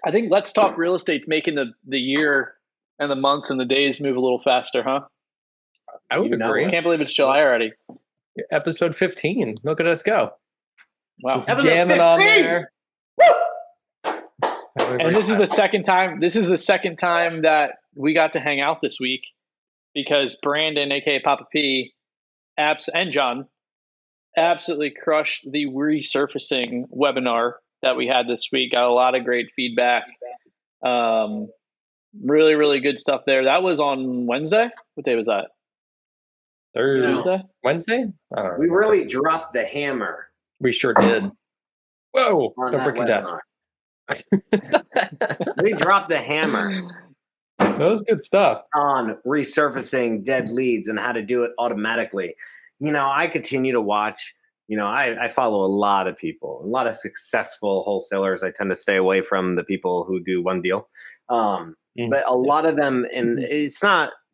I think Let's Talk Real Estate's making the year and the months and the days move a little faster, huh? I would agree. Can't believe it's July already. Episode 15. Look at us go. Wow. Just jamming on there. And this is the second time. This is the second time that we got to hang out this week because Brandin, aka Papa P, and John absolutely crushed the resurfacing webinar that we had this week. Got a lot of great feedback. Really, really good stuff there. That was on Wednesday. What day was that? Tuesday? Wednesday? We really dropped the hammer. We sure did. Whoa! Don't break your desk. We dropped the hammer. That was good stuff. On resurfacing dead leads and how to do it automatically. I continue to watch. I follow a lot of people, a lot of successful wholesalers. I tend to stay away from the people who do one deal. But a lot of them, and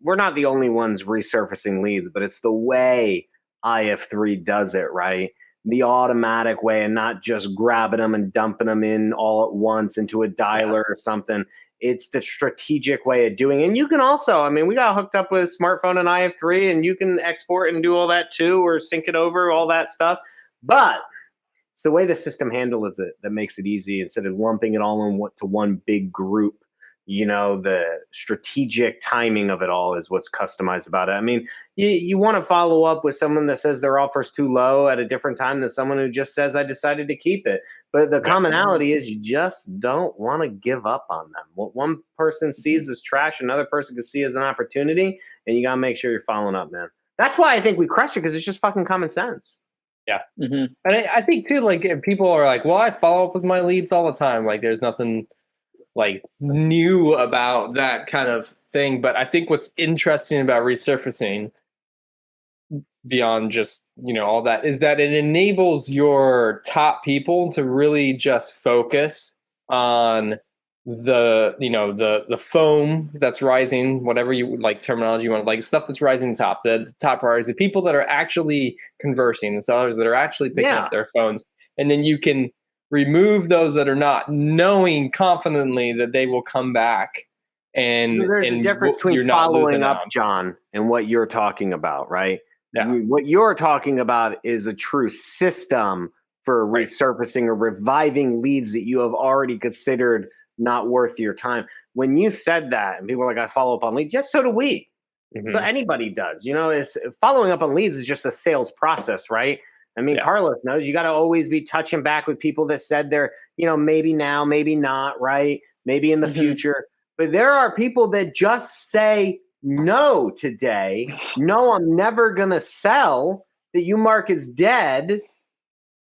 we're not the only ones resurfacing leads, but it's the way IF3 does it, right? The automatic way, and not just grabbing them and dumping them in all at once into a dialer or something. It's the strategic way of doing it. And you can also, we got hooked up with smartphone and IF3, and you can export and do all that too, or sync it over, all that stuff. But it's the way the system handles it that makes it easy instead of lumping it all into one big group. The strategic timing of it all is what's customized about it. You want to follow up with someone that says their offer's too low at a different time than someone who just says, I decided to keep it. But the commonality is you just don't want to give up on them. What one person sees as trash, another person can see as an opportunity, and you got to make sure you're following up, man. That's why I think we crush it, because it's just fucking common sense. Yeah. And I think, too, if people are like, well, I follow up with my leads all the time. There's nothing new about that kind of thing. But I think what's interesting about resurfacing beyond just, all that is that it enables your top people to really just focus on the foam that's rising, whatever you like terminology you want, stuff that's rising top, the top priorities, the people that are actually conversing, the sellers that are actually picking up their phones. And then you can remove those that are not, knowing confidently that they will come back. And there's a difference between following up, John, and what you're talking about, right? Yeah. What you're talking about is a true system for resurfacing or reviving leads that you have already considered not worth your time. When you said that, and people are like, I follow up on leads, yes, so do we. So anybody does. Is following up on leads is just a sales process, right? Carlos knows you got to always be touching back with people that said they're, maybe now, maybe not, right? Maybe in the future. But there are people that just say no today. No, I'm never going to sell, that you mark as dead,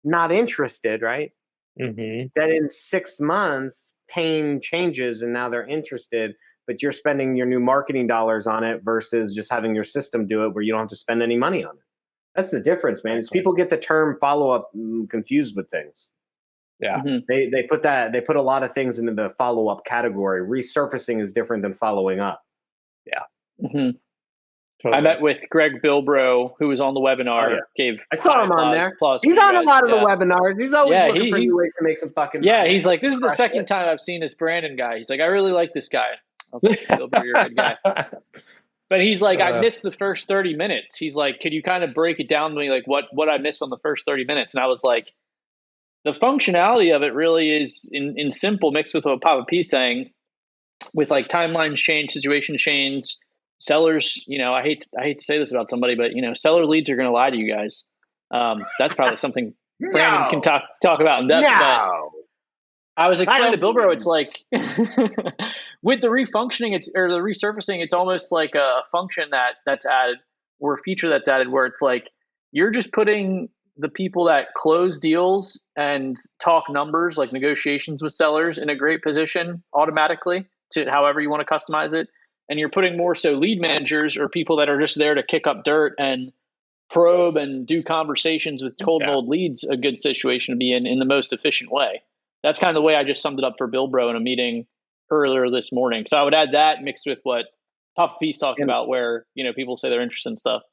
not interested, right? That in 6 months, pain changes and now they're interested, but you're spending your new marketing dollars on it versus just having your system do it where you don't have to spend any money on it. That's the difference, man. Is people get the term follow-up confused with things. Yeah. They put a lot of things into the follow-up category. Resurfacing is different than following up. Yeah. Totally. I met with Greg Bilbro, who was on the webinar. I saw him on there. He's on a lot of the webinars. He's always looking for new ways to make some fucking money. He's like, this is the second time I've seen this Brandin guy. He's like, I really like this guy. I was like, Bilbro, you're a good guy. But he's like, I missed the first 30 minutes. He's like, could you kind of break it down to me, what I missed on the first 30 minutes? And I was like, the functionality of it really is in simple, mixed with what Papa P's saying, with timelines change, situation change, sellers. I hate to say this about somebody, but seller leads are going to lie to you guys. That's probably something Brandin can talk about in depth. But I was explaining to Bilbro, it's like with the refunctioning, the resurfacing, it's almost like a function that's added, or a feature that's added, where it's like you're just putting the people that close deals and talk numbers, like negotiations with sellers, in a great position automatically to however you want to customize it. And you're putting more so lead managers or people that are just there to kick up dirt and probe and do conversations with cold and old leads, a good situation to be in the most efficient way. That's kind of the way I just summed it up for Bilbro in a meeting earlier this morning. So I would add that mixed with what Papa P's talking about, where people say they're interested in stuff.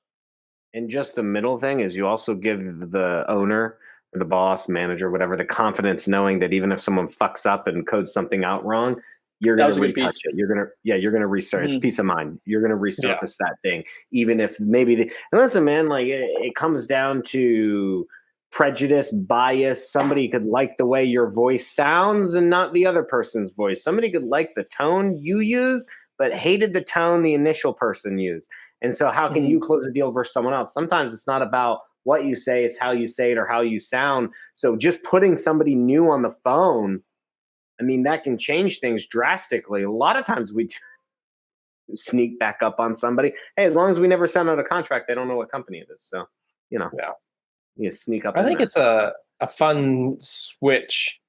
And just the middle thing is you also give the owner or the boss, manager, whatever, the confidence knowing that even if someone fucks up and codes something out wrong, you're That going was to a good retouch piece. it. You're going to restart. It's Mhm. peace of mind. You're going to resurface that thing, even if maybe and listen, man, like it comes down to prejudice, bias. Somebody could like the way your voice sounds and not the other person's voice. Somebody could like the tone you use, but hated the tone the initial person used. And so how can you close a deal versus someone else? Sometimes it's not about what you say, it's how you say it or how you sound. So just putting somebody new on the phone, I mean, that can change things drastically. A lot of times we sneak back up on somebody. Hey, as long as we never send out a contract, they don't know what company it is. So, you know, you sneak up. I think it's a fun switch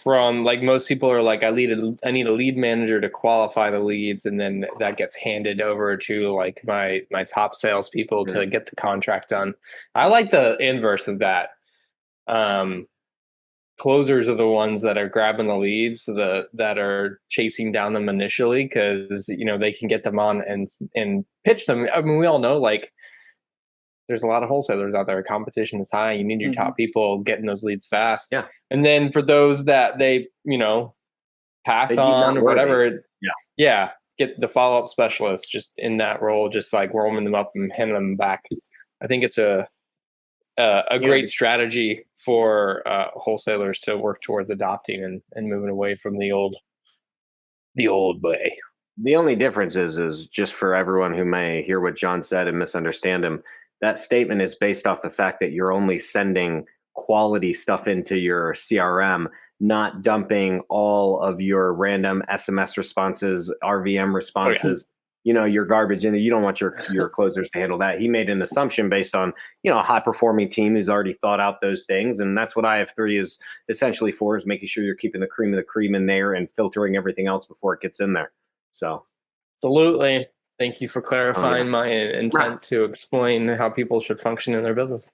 from, like, most people are like, I need a lead manager to qualify the leads, and then that gets handed over to like my top salespeople to get the contract done. I like the inverse of that. Closers are the ones that are grabbing the leads, that are chasing down them initially, because they can get them on and pitch them. I mean, we all know, like, there's a lot of wholesalers out there. Competition is high. You need your top people getting those leads fast. Yeah. And then for those that they pass on or whatever, get the follow-up specialist just in that role, just like warming them up and handing them back. I think it's a great strategy for wholesalers to work towards adopting and moving away from the old way. The only difference is just for everyone who may hear what John said and misunderstand him, that statement is based off the fact that you're only sending quality stuff into your CRM, not dumping all of your random SMS responses, RVM responses, your garbage in there. You don't want your closers to handle that. He made an assumption based on, a high performing team who's already thought out those things. And that's what IF3 is essentially for, is making sure you're keeping the cream of the cream in there and filtering everything else before it gets in there. So. Absolutely. Thank you for clarifying my intent to explain how people should function in their business.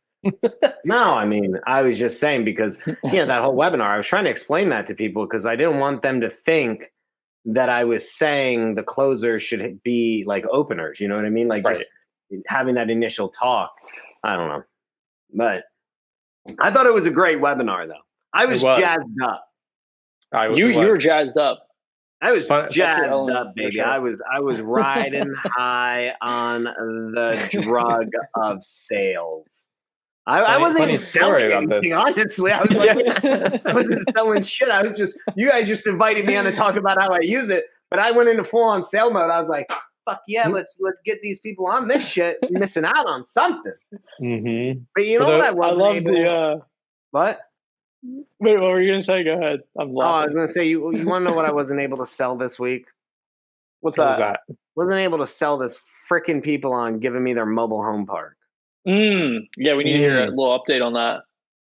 No, I mean, I was just saying because, that whole webinar, I was trying to explain that to people because I didn't want them to think that I was saying the closers should be like openers. You know what I mean? Like just having that initial talk. I don't know. But I thought it was a great webinar, though. I was jazzed up. You were jazzed up. I was jazzed up, baby. Sure. I was riding high on the drug of sales. I wasn't even selling anything, honestly. I was like, I wasn't selling shit. I was just, you guys just invited me on to talk about how I use it. But I went into full on sale mode. I was like, fuck yeah, let's get these people on this shit. You're missing out on something. Mm-hmm. But you know what? I love the what? Wait, what were you gonna say? Go ahead. I'm laughing. I was gonna say you want to know what I wasn't able to sell this week? What's that? Wasn't able to sell this freaking people on giving me their mobile home park. Yeah, we need to hear a little update on that.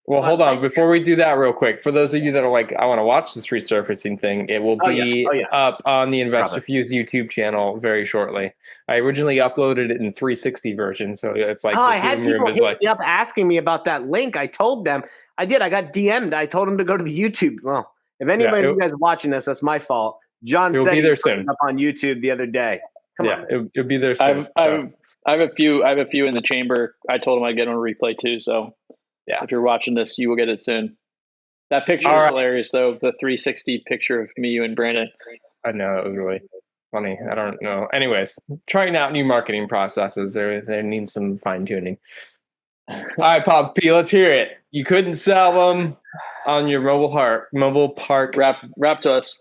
Well, hold on. Before we do that real quick, for those of you that are like, I want to watch this resurfacing thing, it will be up on the Investor Fuse YouTube channel very shortly. I originally uploaded it in 360 version, so it's like I had people hit me up asking me about that link. I told them. I did. I got DM'd. I told them to go to the YouTube. Well, if anybody of you guys are watching this, that's my fault. John said be there soon. Up on YouTube the other day. Come on. It'll be there soon. I have a few in the chamber. I told him I'd get on a replay too. So if you're watching this, you will get it soon. That picture is hilarious, though. The 360 picture of me, you, and Brandon. I know, it was really funny. I don't know. Anyways, trying out new marketing processes. There needs some fine tuning. All right, Pop P, let's hear it. You couldn't sell them on your mobile park. Rap to us.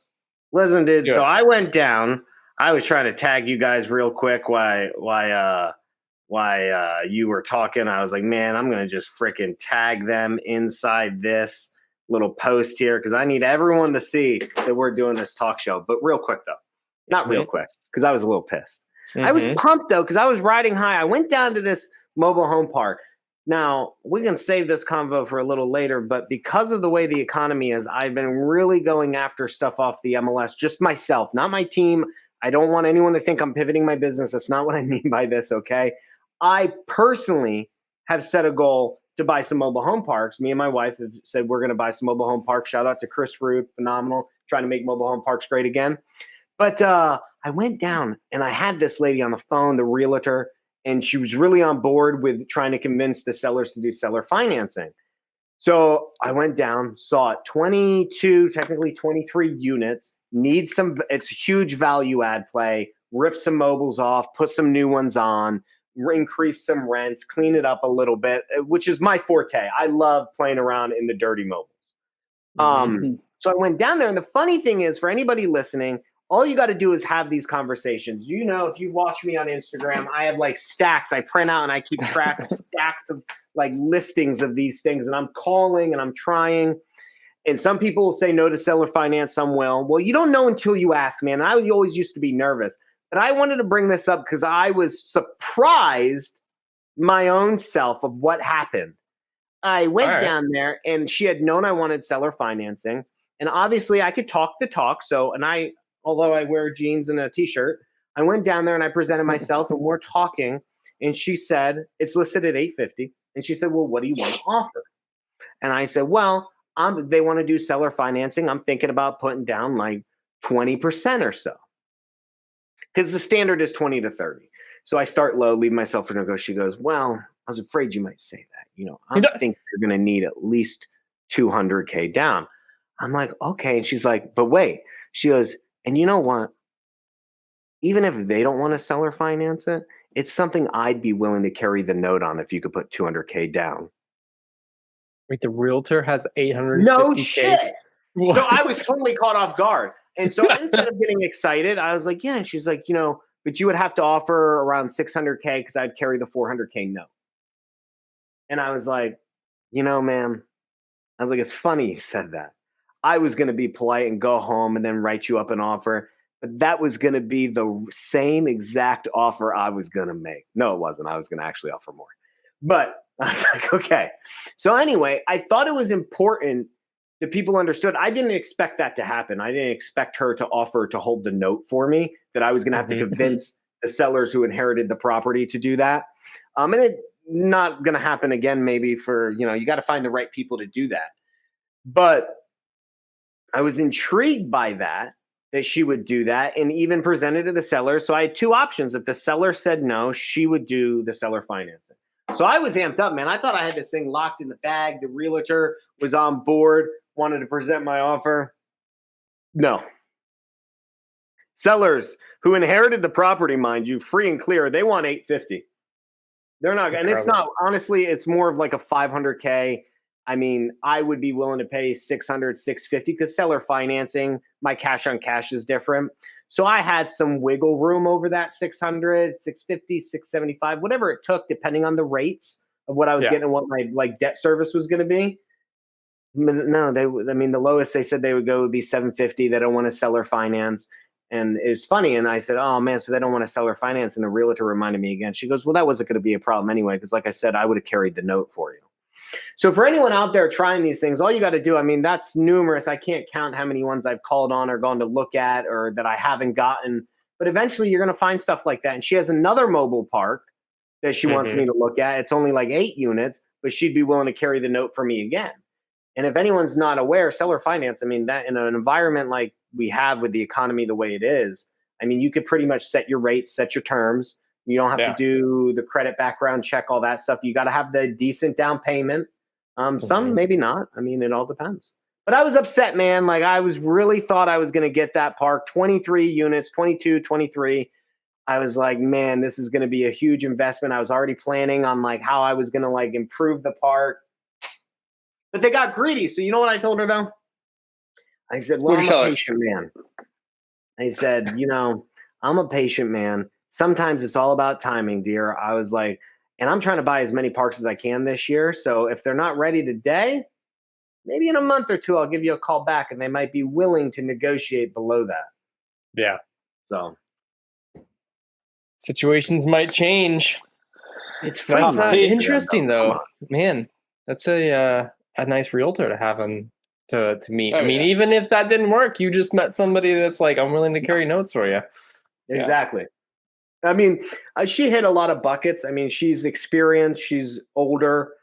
Listen, dude. So I went down. I was trying to tag you guys real quick while you were talking. I was like, man, I'm going to just freaking tag them inside this little post here because I need everyone to see that we're doing this talk show. But real quick, though. Not real quick because I was a little pissed. I was pumped, though, because I was riding high. I went down to this mobile home park. Now, we can save this convo for a little later, but because of the way the economy is, I've been really going after stuff off the MLS, just myself, not my team. I don't want anyone to think I'm pivoting my business. That's not what I mean by this, okay? I personally have set a goal to buy some mobile home parks. Me and my wife have said we're going to buy some mobile home parks. Shout out to Chris Root, phenomenal, trying to make mobile home parks great again. But I went down and I had this lady on the phone, the realtor, and she was really on board with trying to convince the sellers to do seller financing. So I went down, saw it, 22, technically 23 units, it's a huge value add play, rip some mobiles off, put some new ones on, increase some rents, clean it up a little bit, which is my forte. I love playing around in the dirty mobiles. So I went down there, and the funny thing is, for anybody listening, all you got to do is have these conversations. You know, if you watch me on Instagram, I have like stacks. I print out and I keep track of stacks of like listings of these things, and I'm calling and I'm trying. And some people will say no to seller finance, some will. Well, you don't know until you ask, man. And I always used to be nervous. But I wanted to bring this up because I was surprised my own self of what happened. I went down there, and she had known I wanted seller financing. And obviously I could talk the talk. So, although I wear jeans and a t-shirt, I went down there and I presented myself, and we're talking. And she said, it's listed at $850. And she said, well, what do you want to offer? And I said, well, they want to do seller financing. I'm thinking about putting down like 20% or so, because the standard is 20 to 30. So I start low, leave myself for no go. She goes, well, I was afraid you might say that. You know, I think you're going to need at least 200K down. I'm like, okay. And she's like, but wait. She goes, and you know what? Even if they don't want to seller finance it, it's something I'd be willing to carry the note on if you could put 200K down. Wait, the realtor has 850K? No shit. What? So I was totally caught off guard. And so instead of getting excited, I was like, yeah. And she's like, you know, but you would have to offer around 600K because I'd carry the 400K note. And I was like, you know, ma'am, I was like, it's funny you said that. I was going to be polite and go home and then write you up an offer. But that was going to be the same exact offer I was going to make. No, it wasn't. I was going to actually offer more. But I was like, okay. So anyway, I thought it was important that people understood. I didn't expect that to happen. I didn't expect her to offer to hold the note for me, that I was going to have to convince the sellers who inherited the property to do that. And it's not going to happen again, maybe for, you know, you got to find the right people to do that. But I was intrigued by that she would do that, and even presented to the seller. So I had two options. If the seller said no, she would do the seller financing. So I was amped up, man. I thought I had this thing locked in the bag. The realtor was on board, wanted to present my offer. No. Sellers who inherited the property, mind you, free and clear, they want $850. They're not, and it's not, honestly, it's more of like a $500K. I mean, I would be willing to pay $600, $650 because seller financing, my cash on cash is different. So I had some wiggle room over that $600, $650, $675, whatever it took, depending on the rates of what I was getting and what my like debt service was going to be. No, the lowest they said they would go would be $750. They don't want to seller finance. And it's funny. And I said, oh man, so they don't want to seller finance. And the realtor reminded me again. She goes, well, that wasn't going to be a problem anyway. Because like I said, I would have carried the note for you. So for anyone out there trying these things, all you got to do, I mean, that's numerous. I can't count how many ones I've called on or gone to look at or that I haven't gotten. But eventually you're going to find stuff like that. And she has another mobile park that she wants me to look at. It's only like 8 units, but she'd be willing to carry the note for me again. And if anyone's not aware, seller finance, I mean, that in an environment like we have with the economy the way it is, I mean, you could pretty much set your rates, set your terms. You don't have to do the credit background check, all that stuff. You got to have the decent down payment. Some maybe not. I mean, it all depends. But I was upset, man. Like I was really thought I was going to get that park, 23 units, 22, 23. I was like, man, this is going to be a huge investment. I was already planning on like how I was going to like improve the park. But they got greedy. So you know what I told her though? I said, well, I'm a patient man. I said, you know, I'm a patient man. Sometimes it's all about timing, dear. I was like, and I'm trying to buy as many parks as I can this year. So if they're not ready today, maybe in a month or two, I'll give you a call back and they might be willing to negotiate below that. Yeah. So situations might change. It's interesting though, man. That's a nice realtor to have him to meet. I mean, even if that didn't work, you just met somebody that's like, I'm willing to carry notes for you. Exactly. I mean, she hit a lot of buckets. I mean, she's experienced. She's older.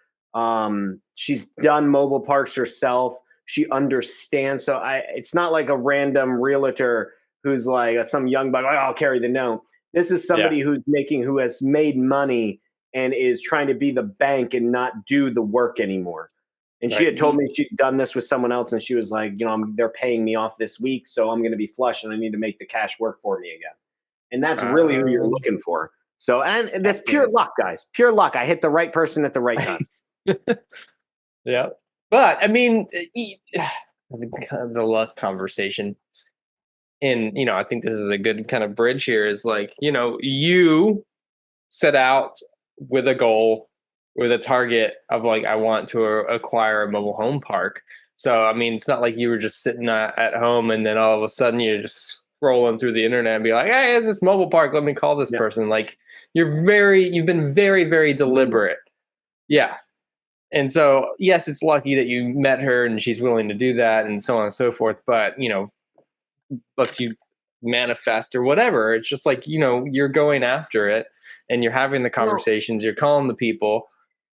She's done mobile parks herself. She understands. So it's not like a random realtor who's like some young buck. Oh, I'll carry the note. This is somebody who has made money and is trying to be the bank and not do the work anymore. And she had told me she'd done this with someone else, and she was like, they're paying me off this week, so I'm going to be flush, and I need to make the cash work for me again. And that's really who you're looking for. So, and that's pure luck, guys. Pure luck. I hit the right person at the right time. Yeah. But, I mean, kind of the luck conversation. And, I think this is a good kind of bridge here is like, you set out with a goal, with a target of like, I want to acquire a mobile home park. So, I mean, it's not like you were just sitting at home and then all of a sudden you're just scrolling through the internet and be like, hey, is this mobile park? Let me call this person. Like you've been very, very deliberate. Yeah. And so, yes, it's lucky that you met her and she's willing to do that and so on and so forth. But, lets you manifest or whatever. It's just like, you're going after it and you're having the conversations, you're calling the people.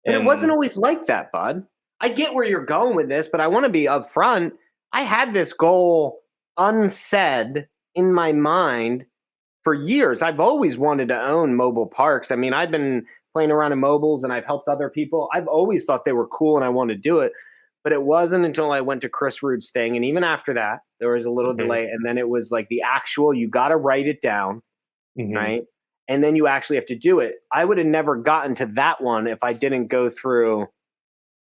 And it wasn't always like that, bud. I get where you're going with this, but I want to be upfront. I had this goal unsaid in my mind for years. I've always wanted to own mobile parks. I mean, I've been playing around in mobiles and I've helped other people. I've always thought they were cool and I wanted to do it. But it wasn't until I went to Chris Rude's thing. And even after that, there was a little delay. And then it was like the actual, you got to write it down, right? And then you actually have to do it. I would have never gotten to that one if I didn't go through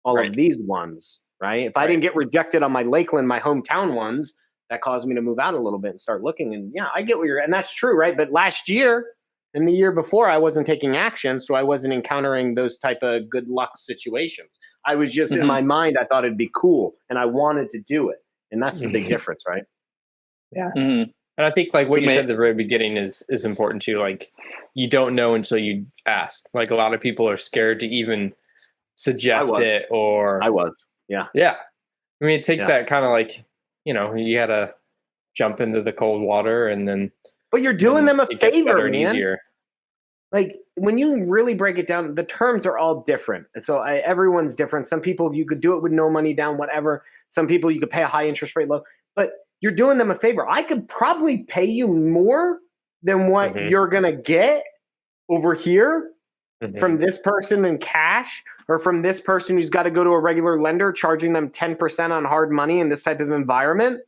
all of these ones, right? If I didn't get rejected on my Lakeland, my hometown ones, that caused me to move out a little bit and start looking. And yeah, I get what and that's true, right? But last year and the year before, I wasn't taking action. So I wasn't encountering those type of good luck situations. I was just in my mind, I thought it'd be cool and I wanted to do it. And that's the big difference, right? Yeah. And I think like what you said at the very beginning is important too. Like you don't know until you ask. Like a lot of people are scared to even suggest it or I was. Yeah. Yeah. I mean, it takes that kind of like, you gotta jump into the cold water and then. But you're doing them a favor, man. Easier. Like when you really break it down, the terms are all different. So everyone's different. Some people you could do it with no money down, whatever. Some people you could pay a high interest rate low, but you're doing them a favor. I could probably pay you more than what you're going to get over here from this person in cash or from this person who's got to go to a regular lender charging them 10% on hard money in this type of environment.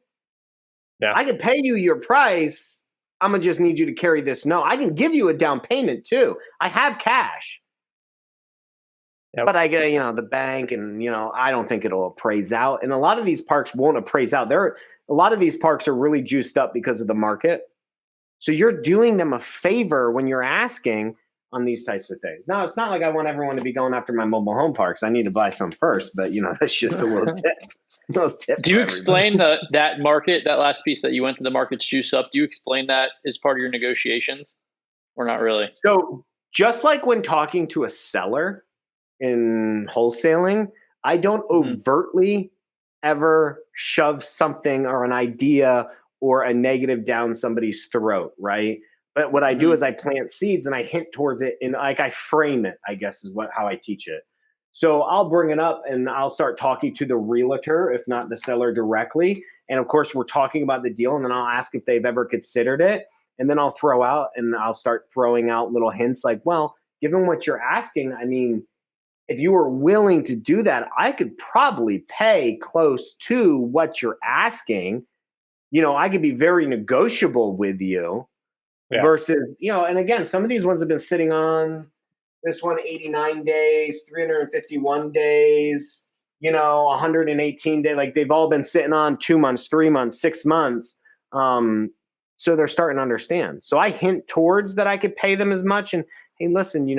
Yeah. I could pay you your price. I'm going to just need you to carry this. No, I can give you a down payment too. I have cash. Yep. But I get, the bank and, I don't think it'll appraise out. And a lot of these parks won't appraise out. A lot of these parks are really juiced up because of the market. So you're doing them a favor when you're asking on these types of things. Now, it's not like I want everyone to be going after my mobile home parks. I need to buy some first, but, that's just a little tip. Do you explain that market, that last piece that you went to the market's juice up? Do you explain that as part of your negotiations or not really? So just like when talking to a seller in wholesaling, I don't overtly ever shove something or an idea or a negative down somebody's throat, right? But what I do is I plant seeds and I hint towards it and like I frame it, I guess is how I teach it. So I'll bring it up and I'll start talking to the realtor, if not the seller directly. And of course, we're talking about the deal and then I'll ask if they've ever considered it. And then I'll I'll start throwing out little hints like, well, given what you're asking, I mean, if you were willing to do that, I could probably pay close to what you're asking. I could be very negotiable with you versus, and again, some of these ones have been sitting on this one 89 days, 351 days, 118 days. Like they've all been sitting on 2 months, 3 months, 6 months. So they're starting to understand. So I hint towards that I could pay them as much. And hey, listen,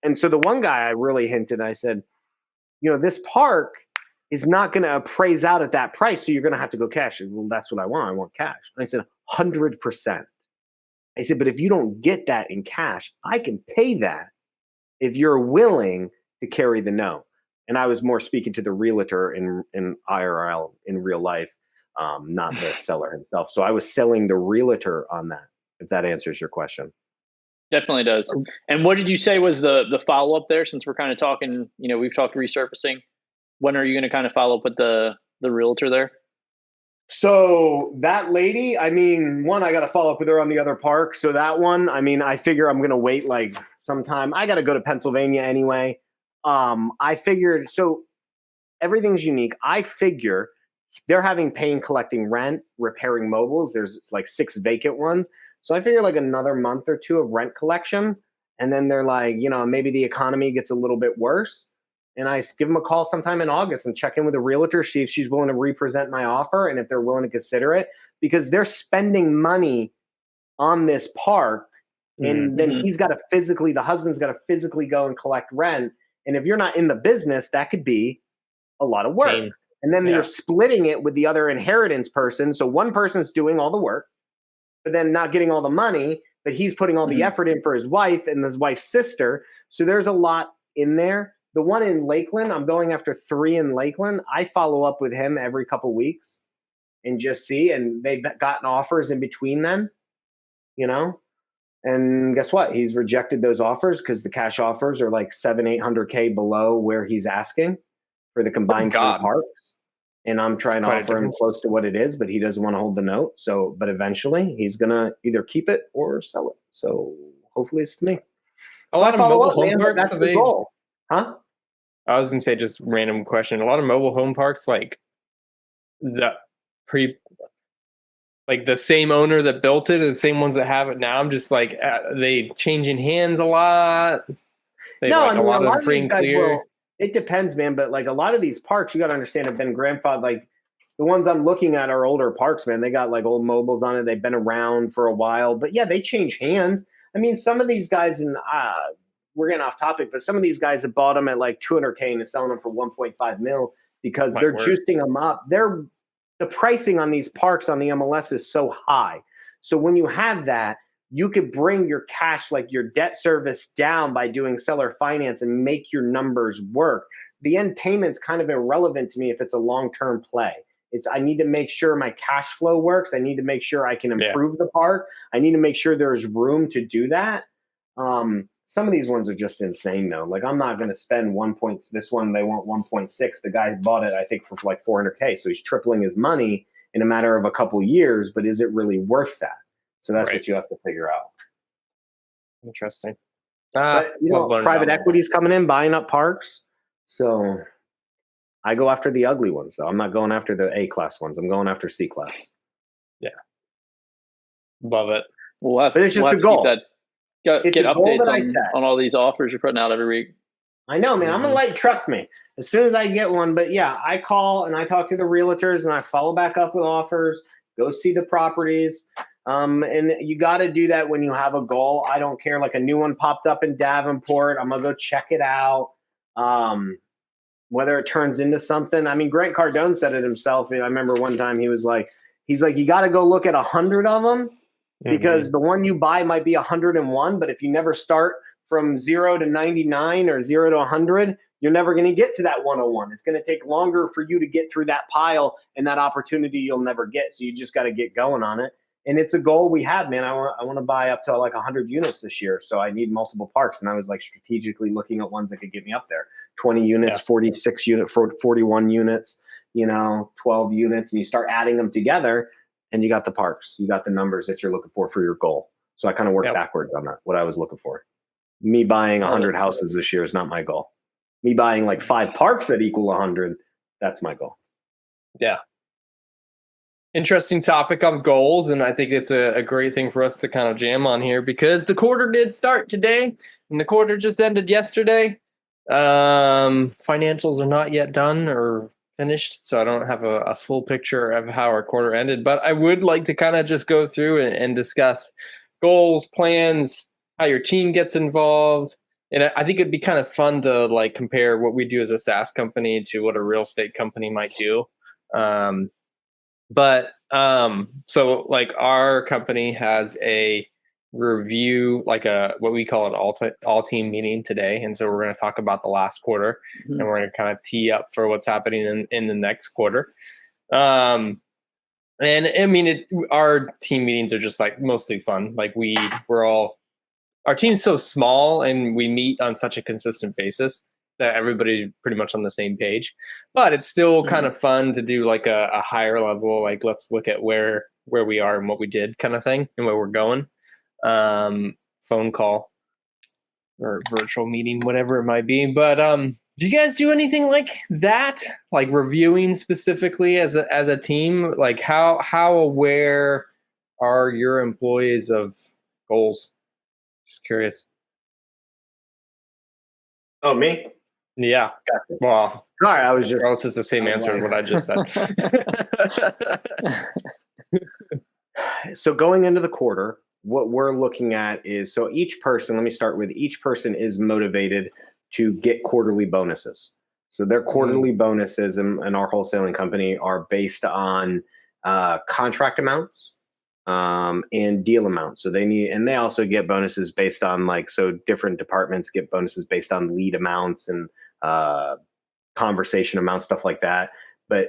and so the one guy I really hinted, I said, this park is not going to appraise out at that price. So you're going to have to go cash. Well, that's what I want. I want cash. And I said, 100%. I said, but if you don't get that in cash, I can pay that if you're willing to carry the no. And I was more speaking to the realtor in IRL, in real life, not the seller himself. So I was selling the realtor on that, if that answers your question. Definitely does. And what did you say was the follow-up there, since we're kind of talking, we've talked resurfacing. When are you going to kind of follow up with the realtor there? So that lady, I mean, one, I got to follow up with her on the other park. So that one, I mean, I figure I'm going to wait like sometime. I got to go to Pennsylvania anyway. I figured, so everything's unique. I figure they're having pain collecting rent, repairing mobiles. There's like 6 vacant ones. So I figure like another month or 2 of rent collection. And then they're like, maybe the economy gets a little bit worse. And I give them a call sometime in August and check in with a realtor, see if she's willing to represent my offer and if they're willing to consider it, because they're spending money on this park. And then the husband's got to physically go and collect rent. And if you're not in the business, that could be a lot of work. And then you're splitting it with the other inheritance person. So one person's doing all the work, but then not getting all the money, but he's putting all the effort in for his wife and his wife's sister. So there's a lot in there. The one in Lakeland, I'm going after 3 in Lakeland. I follow up with him every couple weeks and just see, and they've gotten offers in between then, and guess what? He's rejected those offers because the cash offers are like $700,000-800K below where he's asking for the combined 3 parks. And I'm trying to offer him close to what it is, but he doesn't want to hold the note. So, but eventually he's going to either keep it or sell it. So hopefully it's to me. A lot of mobile home parks, that's the goal. Huh? I was going to say, just random question. A lot of mobile home parks, like the same owner that built it, the same ones that have it now. I'm just like, they changing hands a lot. They a lot of free and clear. It depends, man. But like a lot of these parks, you got to understand, have been grandfathered. Like the ones I'm looking at are older parks, man. They got like old mobiles on it. They've been around for a while. But yeah, they change hands. I mean, some of these guys, and we're getting off topic, but some of these guys have bought them at like $200K and are selling them for 1.5 mil because they're juicing them up. The pricing on these parks on the MLS is so high. So when you have that, you could bring your cash, like your debt service, down by doing seller finance and make your numbers work. The end payment's kind of irrelevant to me if it's a long-term play. I need to make sure my cash flow works. I need to make sure I can improve the park. I need to make sure there's room to do that. Some of these ones are just insane though. Like I'm not going to spend this one, they want 1.6. The guy bought it, I think, for like $400K. So he's tripling his money in a matter of a couple years, but is it really worth that? So that's what you have to figure out. Interesting. But, private equity's coming in, buying up parks. So I go after the ugly ones, though. I'm not going after the A-class ones. I'm going after C-class. Yeah. Love it. But it's just a goal. Get updates on all these offers you're putting out every week. I know, man. I'm going to trust me. As soon as I get one. But, yeah, I call and I talk to the realtors and I follow back up with offers, go see the properties. And you got to do that when you have a goal. I don't care. Like a new one popped up in Davenport. I'm going to go check it out. Whether it turns into something. I mean, Grant Cardone said it himself. I remember one time he's like, you got to go look at 100 of them because the one you buy might be 101. But if you never start from 0 to 99 or 0 to 100, you're never going to get to that 101. It's going to take longer for you to get through that pile, and that opportunity you'll never get. So you just got to get going on it. And it's a goal we have, man. I want to buy up to like 100 units this year. So I need multiple parks. And I was like strategically looking at ones that could get me up there. 20 units, 46 units, 41 units, 12 units. And you start adding them together and you got the parks. You got the numbers that you're looking for your goal. So I kind of worked backwards on that, what I was looking for. Me buying 100 houses this year is not my goal. Me buying like 5 parks that equal 100, that's my goal. Yeah. Interesting topic on goals, and I think it's a great thing for us to kind of jam on here because the quarter did start today, and the quarter just ended yesterday. Financials are not yet done or finished, so I don't have a full picture of how our quarter ended, but I would like to kind of just go through and discuss goals, plans, how your team gets involved, and I think it'd be kind of fun to like compare what we do as a SaaS company to what a real estate company might do. So like our company has a review, like what we call an all team meeting today. And so we're going to talk about the last quarter and we're going to kind of tee up for what's happening in the next quarter. And I mean, our team meetings are just like mostly fun. Like our team's so small and we meet on such a consistent basis that everybody's pretty much on the same page, but it's still kind of fun to do like a higher level, like let's look at where we are and what we did kind of thing and where we're going. Phone call or virtual meeting, whatever it might be. But Do you guys do anything like that? Like reviewing specifically as a team? Like how aware are your employees of goals? Just curious. Oh, me? Yeah. Gotcha. Well, Sorry, I was just. regardless, it's the same answer as what I just said. So going into the quarter, what we're looking at is, so each person, let me start with, each person is motivated to get quarterly bonuses. So their quarterly bonuses in our wholesaling company are based on contract amounts and deal amounts. So they need, and they also get bonuses based on like, so different departments get bonuses based on lead amounts and conversation amounts, stuff like that. But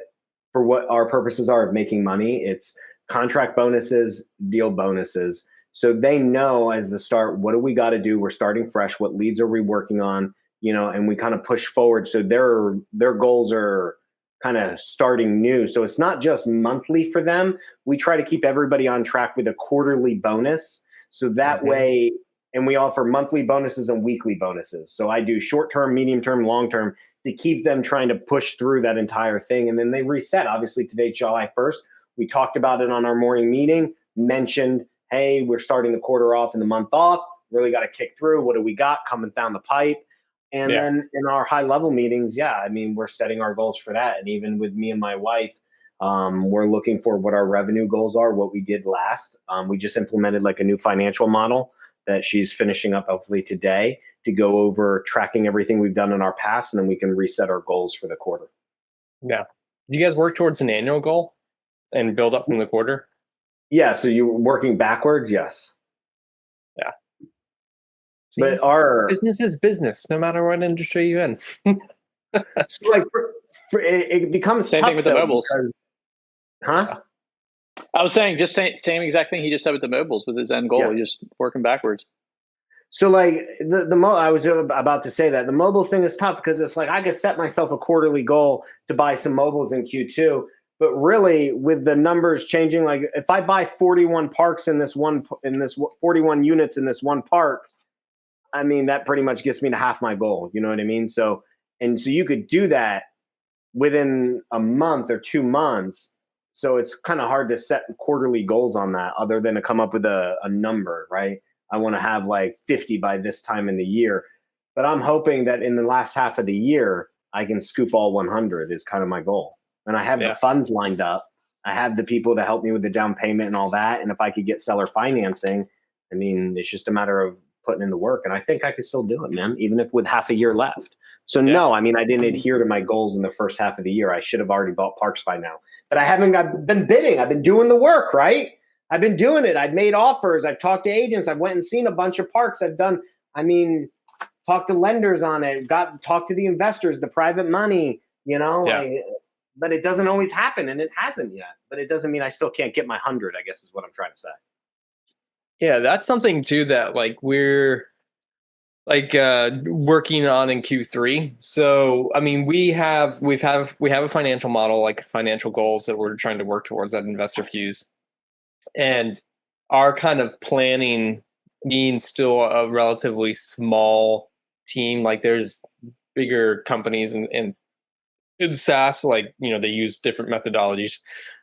for what our purposes are of making money, it's contract bonuses, deal bonuses. So they know as the start, what do we got to do? We're starting fresh. What leads are we working on? And we kind of push forward. So their goals are kind of starting new. So it's not just monthly for them. We try to keep everybody on track with a quarterly bonus. So that way, and we offer monthly bonuses and weekly bonuses. So I do short-term, medium-term, long-term to keep them trying to push through that entire thing. And then they reset. Obviously, today, July 1st, we talked about it on our morning meeting, mentioned, hey, we're starting the quarter off and the month off. Really got to kick through. What do we got coming down the pipe? And then in our high level meetings, we're setting our goals for that. And even with me and my wife, we're looking for what our revenue goals are, what we did last. We just implemented like a new financial model that she's finishing up hopefully today to go over tracking everything we've done in our past. And then we can reset our goals for the quarter. Yeah. Do you guys work towards an annual goal and build up from the quarter? Yeah. So you're working backwards. Yes. Yeah. See, but our business is business, no matter what industry you're in. So like it becomes same tough, thing with the mobiles. Huh? I was saying just same exact thing he just said with the mobiles with his end goal. He's just working backwards. So like I was about to say that the mobiles thing is tough because it's like I could set myself a quarterly goal to buy some mobiles in Q2, but really with the numbers changing, like if I buy 41 parks in this 41 units in this one park, I mean that pretty much gets me to half my goal. You know what I mean? So you could do that within a month or 2 months. So it's kind of hard to set quarterly goals on that other than to come up with a number, right? I want to have like 50 by this time in the year. But I'm hoping that in the last half of the year, I can scoop all 100 is kind of my goal. And I have the funds lined up. I have the people to help me with the down payment and all that. And if I could get seller financing, I mean, it's just a matter of putting in the work. And I think I could still do it, man, even if with half a year left. So no, I mean, I didn't adhere to my goals in the first half of the year. I should have already bought parks by now. But I've been bidding. I've been doing the work, right? I've been doing it. I've made offers. I've talked to agents. I've went and seen a bunch of parks. Talked to lenders on it. Talked to the investors, the private money, but it doesn't always happen, and it hasn't yet. But it doesn't mean I still can't get my 100, I guess is what I'm trying to say. Yeah, that's something too that like we're like working on in Q3. So I mean, we have a financial model, like financial goals that we're trying to work towards that investor views, and our kind of planning being still a relatively small team. Like there's bigger companies in SaaS, like they use different methodologies.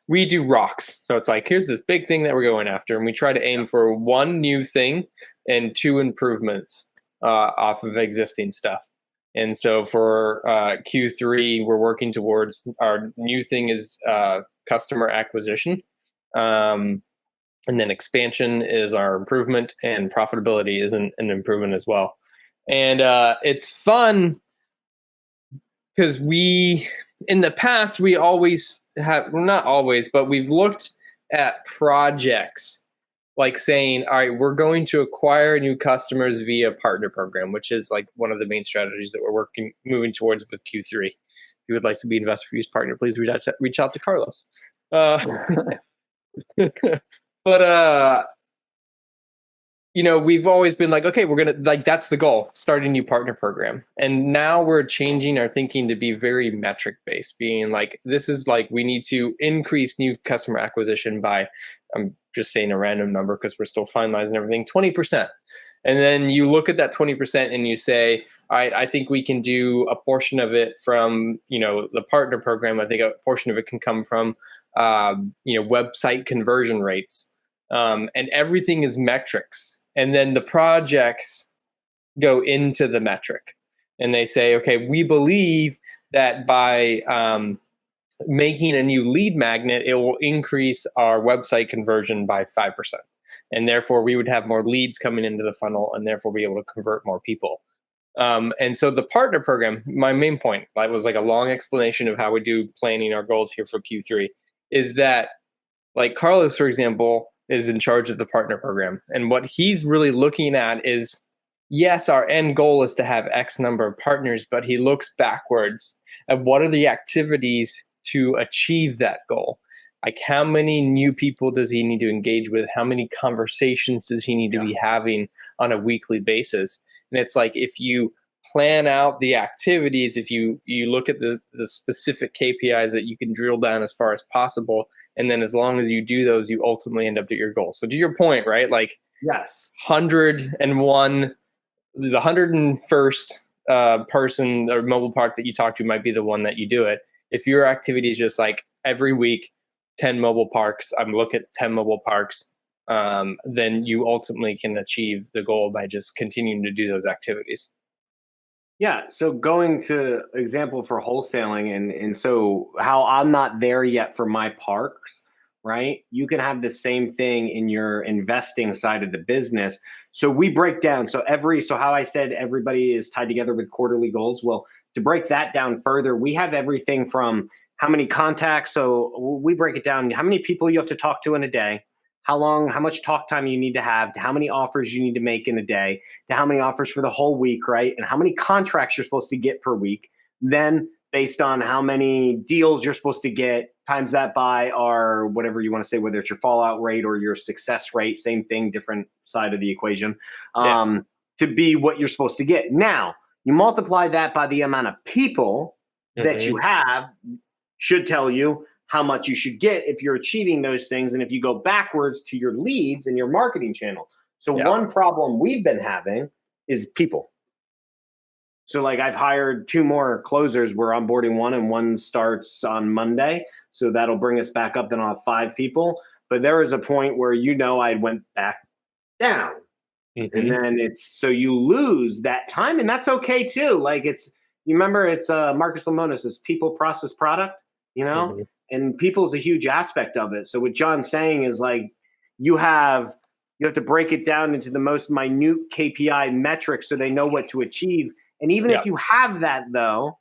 We do rocks. So it's like, here's this big thing that we're going after. And we try to aim for one new thing and 2 improvements off of existing stuff. And so for Q3, we're working towards our new thing is customer acquisition. And then expansion is our improvement, and profitability is an improvement as well. And it's fun because in the past, we always have, well, not always, but we've looked at projects like saying, all right, we're going to acquire new customers via partner program, which is like one of the main strategies that we're moving towards with Q3. If you would like to be an Investor Views partner, please reach out to Carlos. But we've always been like, okay, we're gonna, like, that's the goal, start a new partner program. And now we're changing our thinking to be very metric based, being like, this is like, we need to increase new customer acquisition by, I'm just saying a random number because we're still finalizing everything, 20%. And then you look at that 20% and you say, all right, I think we can do a portion of it from, the partner program. I think a portion of it can come from, website conversion rates. And everything is metrics. And then the projects go into the metric. And they say, okay, we believe that by making a new lead magnet, it will increase our website conversion by 5%. And therefore, we would have more leads coming into the funnel and therefore be able to convert more people. And so the partner program, my main point, that was like a long explanation of how we do planning our goals here for Q3, is that like Carlos, for example, is in charge of the partner program. And what he's really looking at is, yes, our end goal is to have X number of partners, but he looks backwards at what are the activities to achieve that goal. Like how many new people does he need to engage with? How many conversations does he need to be having on a weekly basis? And it's like, if you plan out the activities, if you look at the specific KPIs that you can drill down as far as possible, and then as long as you do those, you ultimately end up at your goal. So to your point, right? Like, yes, 101, the 101st person or mobile park that you talk to might be the one that you do it. If your activity is just like every week, 10 mobile parks, I'm looking at 10 mobile parks, then you ultimately can achieve the goal by just continuing to do those activities. Yeah. So going to example for wholesaling and so how I'm not there yet for my parks, right? You can have the same thing in your investing side of the business. So we break down. So how I said everybody is tied together with quarterly goals. Well, to break that down further, we have everything from how many contacts. So we break it down, how many people you have to talk to in a day, how much talk time you need to have, to how many offers you need to make in a day, to how many offers for the whole week, right? And how many contracts you're supposed to get per week. Then based on how many deals you're supposed to get, times that by our whatever you want to say, whether it's your fallout rate or your success rate, same thing, different side of the equation, to be what you're supposed to get. Now, you multiply that by the amount of people that you have, should tell you how much you should get if you're achieving those things. And if you go backwards to your leads and your marketing channel. So one problem we've been having is people. So like I've hired 2 more closers. We're onboarding one and one starts on Monday. So that'll bring us back up. Then I'll have 5 people. But there was a point where, I went back down. And then so you lose that time, and that's okay too. Like you remember it's Marcus Lemonis is people, process, product, and people is a huge aspect of it. So what John's saying is like you have to break it down into the most minute KPI metrics so they know what to achieve. And even if you have that though,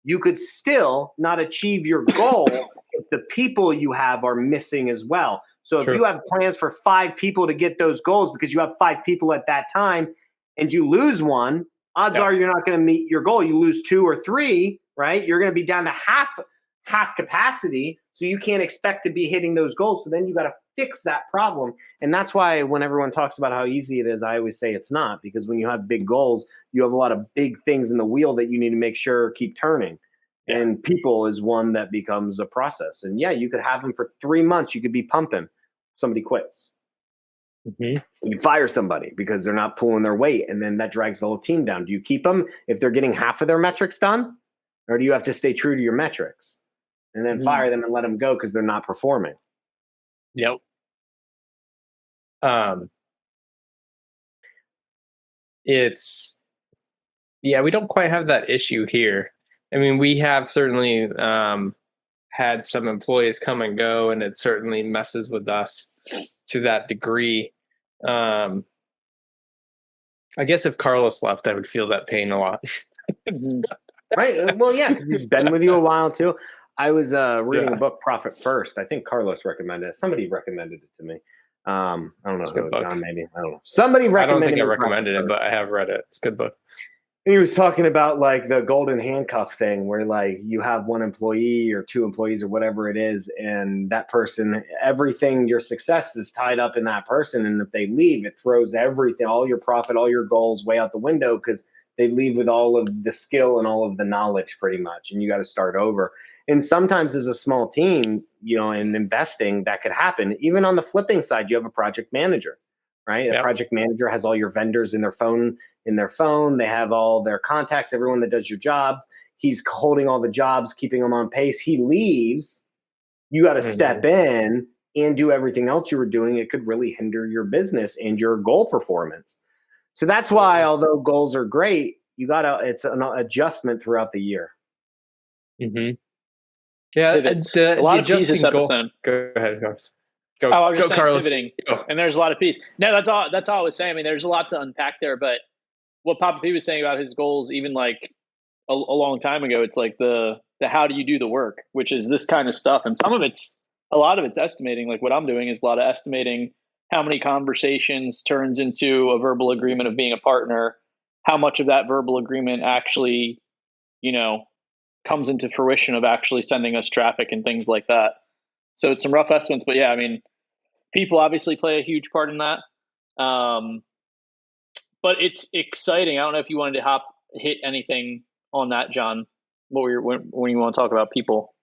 you could still not achieve your goal if the people you have are missing as well. So if you have plans for 5 people to get those goals because you have 5 people at that time and you lose one, odds are you're not going to meet your goal. You lose 2 or 3, right? You're going to be down to half capacity. So you can't expect to be hitting those goals. So then you got to fix that problem. And that's why when everyone talks about how easy it is, I always say it's not, because when you have big goals, you have a lot of big things in the wheel that you need to make sure keep turning. And people is one that becomes a process. And you could have them for 3 months. You could be pumping. Somebody quits. You fire somebody because they're not pulling their weight. And then that drags the whole team down. Do you keep them if they're getting half of their metrics done? Or do you have to stay true to your metrics and then fire them and let them go because they're not performing? Yep. We don't quite have that issue here. I mean, we have certainly had some employees come and go, and it certainly messes with us to that degree. I guess if Carlos left, I would feel that pain a lot. Right. Well, yeah, because he's been with you a while too. I was reading a book, Profit First. I think Carlos recommended it. Somebody recommended it to me. I don't know who, John, maybe. I don't know. Somebody recommended it. I don't think I recommended it, but I have read it. It's a good book. And he was talking about like the golden handcuff thing where like you have 1 employee or 2 employees or whatever it is. And that person, everything, your success is tied up in that person. And if they leave, it throws everything, all your profit, all your goals way out the window because they leave with all of the skill and all of the knowledge pretty much. And you got to start over. And sometimes as a small team, in investing, that could happen. Even on the flipping side, you have a project manager. right? A project manager has all your vendors in their phone. They have all their contacts, everyone that does your jobs. He's holding all the jobs, keeping them on pace. He leaves. You got to step in and do everything else you were doing. It could really hinder your business and your goal performance. So that's why, although goals are great, it's an adjustment throughout the year. Yeah, a lot of pieces this episode. Go ahead, Carlos. I was just saying, Carlos. Pivoting, and there's a lot of pieces. No, that's all I was saying. I mean, there's a lot to unpack there, but what Papa P was saying about his goals, even like a long time ago, it's like the how do you do the work, which is this kind of stuff. And a lot of it's estimating. Like what I'm doing is a lot of estimating how many conversations turns into a verbal agreement of being a partner, how much of that verbal agreement actually, comes into fruition of actually sending us traffic and things like that. So it's some rough estimates, but yeah, I mean, people obviously play a huge part in that. But it's exciting. I don't know if you wanted to hit anything on that, John, when you want to talk about people.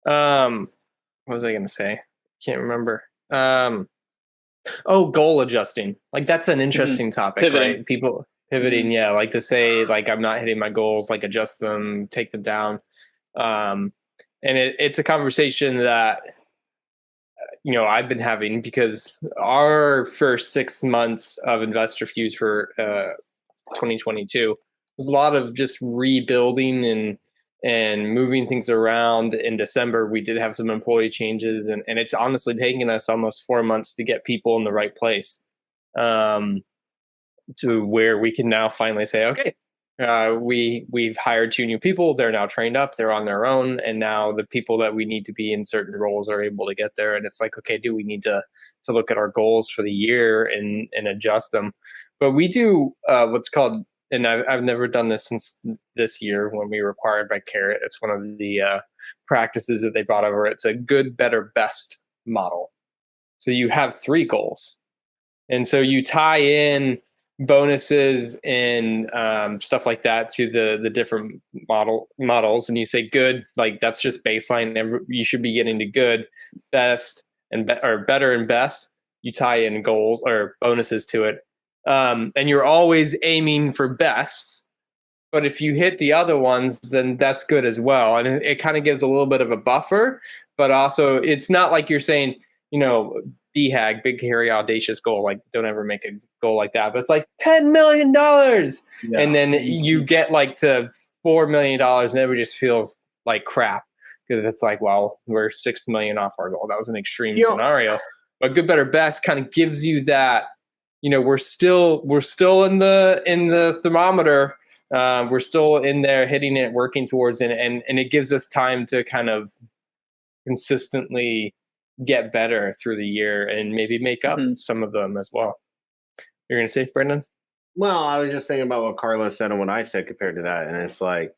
What was I going to say? Can't remember. Goal adjusting. Like that's an interesting topic, Pivoting. Right? People pivoting. Yeah. Like to say like, I'm not hitting my goals, like adjust them, take them down. And it's a conversation that, I've been having because our first 6 months of Investor Fuse for 2022 was a lot of just rebuilding and moving things around. In December, we did have some employee changes, and it's honestly taken us almost 4 months to get people in the right place to where we can now finally say, okay, we've hired 2 new people. They're now trained up. They're on their own. And now the people that we need to be in certain roles are able to get there. And it's like, okay, do we need to look at our goals for the year and adjust them? But we do what's called, and I've never done this since this year when we were acquired by Carrot. It's one of the practices that they brought over. It's a good, better, best model. So you have 3 goals. And so you tie in bonuses and stuff like that to the different models, and you say good, like that's just baseline, and you should be getting to good, best, or better and best. You tie in goals or bonuses to it, and you're always aiming for best. But if you hit the other ones, then that's good as well, and it kind of gives a little bit of a buffer. But also, it's not like you're saying, BHAG, big, hairy, audacious goal. Like, don't ever make a goal like that. But it's like $10 million. Yeah. And then you get like to $4 million and it just feels like crap because it's like, well, we're 6 million off our goal. That was an extreme scenario. But good, better, best kind of gives you that, we're still in the thermometer. We're still in there hitting it, working towards it. And it gives us time to kind of consistently get better through the year and maybe make up some of them as well. You're going to say, Brandin? Well, I was just thinking about what Carlos said and what I said compared to that. And it's like,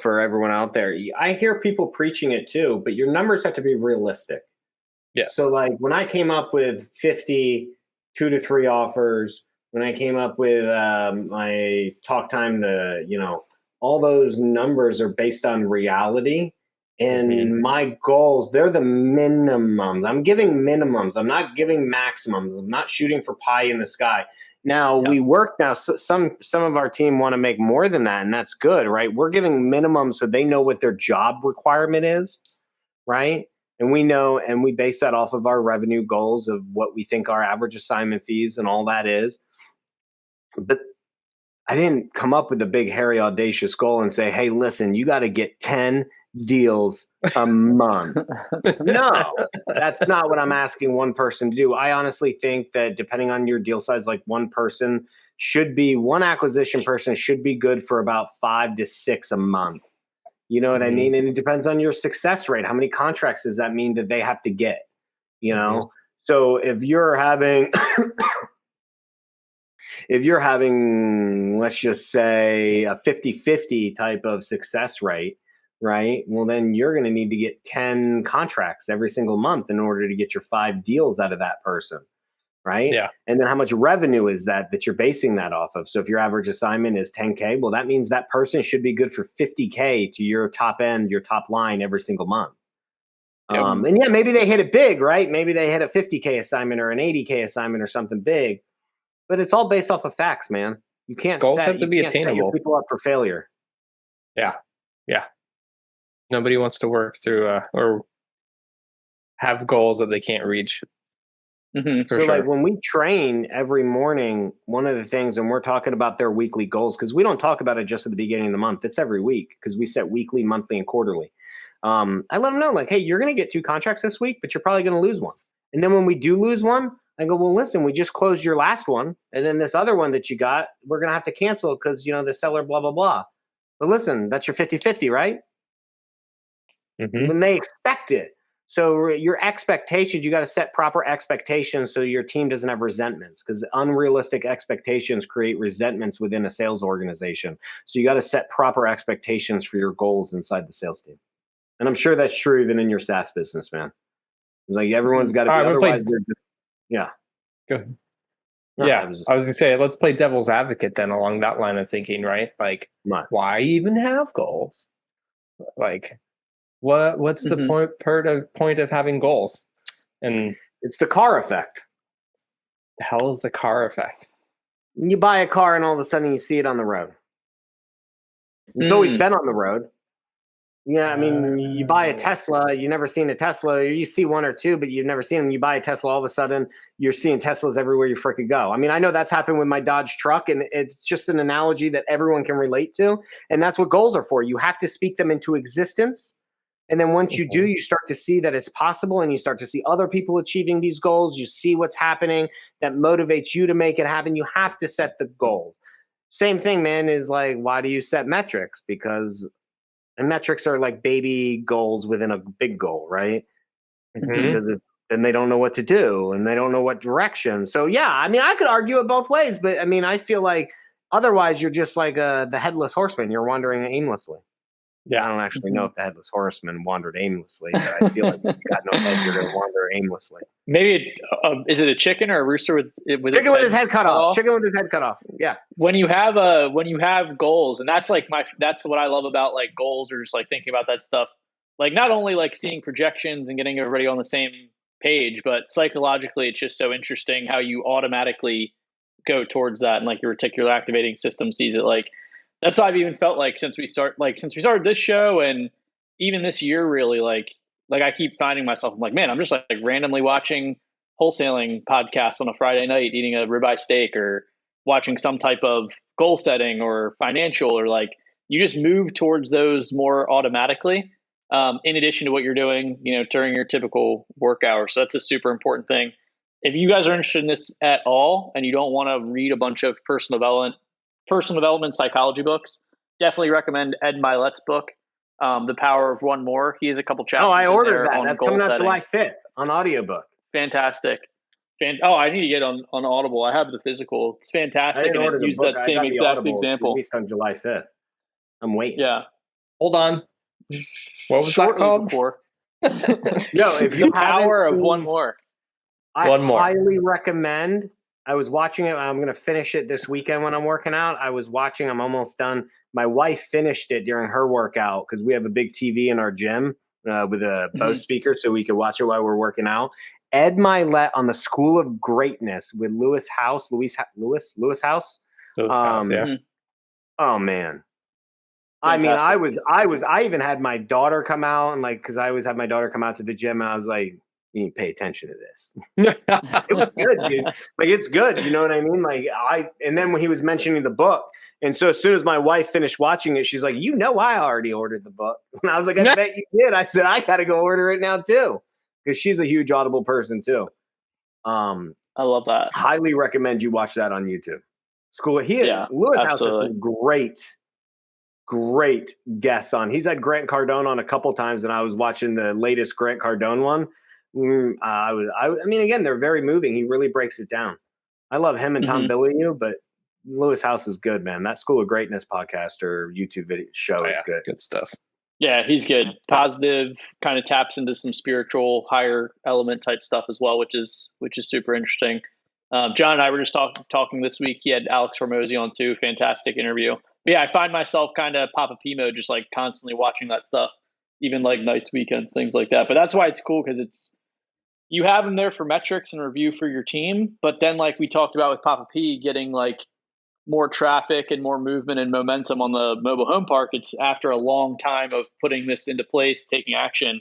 for everyone out there, I hear people preaching it too, but your numbers have to be realistic. Yes. So like when I came up with 50, 2 to 3 offers, when I came up with my talk time, all those numbers are based on reality. And my goals, they're the minimums. I'm giving minimums. I'm not giving maximums. I'm not shooting for pie in the sky. Now we work now. So some of our team want to make more than that, and that's good, right? We're giving minimums so they know what their job requirement is, right? And we know, and we base that off of our revenue goals of what we think our average assignment fees and all that is. But I didn't come up with a big, hairy, audacious goal and say, hey, listen, you got to get 10 deals a month. No, that's not what I'm asking one person to do. I honestly think that depending on your deal size, like one acquisition person should be good for about 5 to 6 a month. You know what I mean? And it depends on your success rate. How many contracts does that mean that they have to get? So if you're having let's just say a 50-50 type of success rate, right? Well, then you're going to need to get 10 contracts every single month in order to get your 5 deals out of that person, right? Yeah. And then how much revenue is that you're basing that off of? So if your average assignment is 10K, well, that means that person should be good for 50K to your top end, your top line every single month. And yeah, maybe they hit it big, right? Maybe they hit a 50K assignment or an 80K assignment or something big, but it's all based off of facts, man. You can't Goals set, have to be set your attainable. people up for failure. Yeah. Nobody wants to work through or have goals that they can't reach. So sure. like when we train every morning, one of the things, and we're talking about their weekly goals, because we don't talk about it just at the beginning of the month. It's every week because we set weekly, monthly, and quarterly. I let them know, like, hey, you're going to get 2 contracts this week, but you're probably going to lose one. And then when we do lose one, I go, well, listen, we just closed your last one. And then this other one that you got, we're going to have to cancel because, the seller, blah, blah, blah. But listen, that's your 50-50, right? When they expect it. So your expectations, you got to set proper expectations so your team doesn't have resentments, because unrealistic expectations create resentments within a sales organization. So you got to set proper expectations for your goals inside the sales team. And I'm sure that's true even in your SaaS business, man. Like everyone's got to be, otherwise you're just, yeah. Go ahead. Yeah, I was going to say, let's play devil's advocate then along that line of thinking, right? Like, why even have goals? Like, what's the point of having goals? And it's the car effect. The hell is the car effect? You buy a car and all of a sudden you see it on the road. It's always been on the road. Yeah, I mean, you buy a Tesla, you've never seen a Tesla, or you see one or two, but you've never seen them. You buy a Tesla, all of a sudden, you're seeing Teslas everywhere you freaking go. I mean, I know that's happened with my Dodge truck, and it's just an analogy that everyone can relate to, and that's what goals are for. You have to speak them into existence, and then once you do, you start to see that it's possible, and you start to see other people achieving these goals. You see what's happening that motivates you to make it happen. You have to set the goal. Same thing, man, is like, why do you set metrics? Because and metrics are like baby goals within a big goal, right? Because then they don't know what to do and they don't know what direction. So yeah, I mean, I could argue it both ways, but I mean, I feel like otherwise you're just like the headless horseman. You're wandering aimlessly. Yeah, I don't actually know if the headless horseman wandered aimlessly, but I feel like if you got no head, you're going to wander aimlessly. Maybe is it a chicken or a rooster with chicken with his head cut off? Chicken with his head cut off. Yeah. When you have goals, and that's what I love about like goals, or just like thinking about that stuff. Like not only like seeing projections and getting everybody on the same page, but psychologically, it's just so interesting how you automatically go towards that, and like your reticular activating system sees it. Like that's what I've even felt like since we started this show, and even this year, really, like I keep finding myself, I'm like, man, I'm just like randomly watching wholesaling podcasts on a Friday night, eating a ribeye steak, or watching some type of goal setting or financial, or like you just move towards those more automatically, in addition to what you're doing, during your typical work hours. So that's a super important thing. If you guys are interested in this at all, and you don't want to read a bunch of personal development psychology books, definitely recommend Ed Milet's book, The Power of One More. He has a couple chapters. Oh, I ordered that. That's coming out July 5th on audiobook. Fantastic. I need to get on Audible. I have the physical. It's fantastic, and it used that same exact example. Released on July 5th. I'm waiting. Yeah. Hold on. What was that called? Before. No, if you The Power of One More. I highly recommend. I was watching it. I'm going to finish it this weekend when I'm working out. I'm almost done. My wife finished it during her workout because we have a big TV in our gym with a Bose speaker, so we could watch it while we're working out. Ed Milet on the School of Greatness with Lewis House. Lewis House. Yeah. Oh man. Fantastic. I mean, I even had my daughter come out, and like, because I always have my daughter come out to the gym, and I was like, you need to pay attention to this. It was good, dude. Like, it's good. You know what I mean? Like, and then when he was mentioning the book, and so as soon as my wife finished watching it, she's like, I already ordered the book. And I was like, I bet you did. I said, I got to go order it now too, because she's a huge Audible person too. I love that. Highly recommend you watch that on YouTube. Lewis House has some great guests on. He's had Grant Cardone on a couple times, and I was watching the latest Grant Cardone one. I mean, again, they're very moving. He really breaks it down. I love him and Tom Bilyeu, but Lewis House is good, man. That School of Greatness podcast or YouTube video show is good. Good stuff. Yeah, he's good. Positive, kind of taps into some spiritual, higher element type stuff as well, which is super interesting. John and I were just talking this week. He had Alex Hormozy on too. Fantastic interview. But yeah, I find myself kind of Papa P mode, just like constantly watching that stuff. even like nights, weekends, things like that. But that's why it's cool, because you have them there for metrics and review for your team. But then, like we talked about with Papa P, getting like more traffic and more movement and momentum on the mobile home park, it's after a long time of putting this into place, taking action.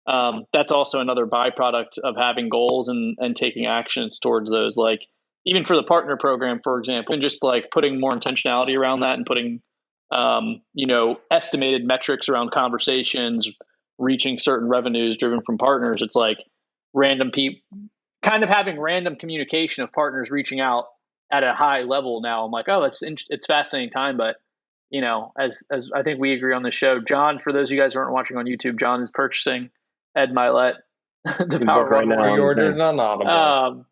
That's also another byproduct of having goals and taking actions towards those. Like even for the partner program, for example, and just like putting more intentionality around that and putting, estimated metrics around conversations, reaching certain revenues driven from partners. It's like random people, kind of having random communication of partners reaching out at a high level. Now I'm like, oh, it's fascinating time. But as I think we agree on the show, John, for those of you guys who aren't watching on YouTube, John is purchasing Ed Milet, the Good Power book right Level. now. Pre-ordered on Audible.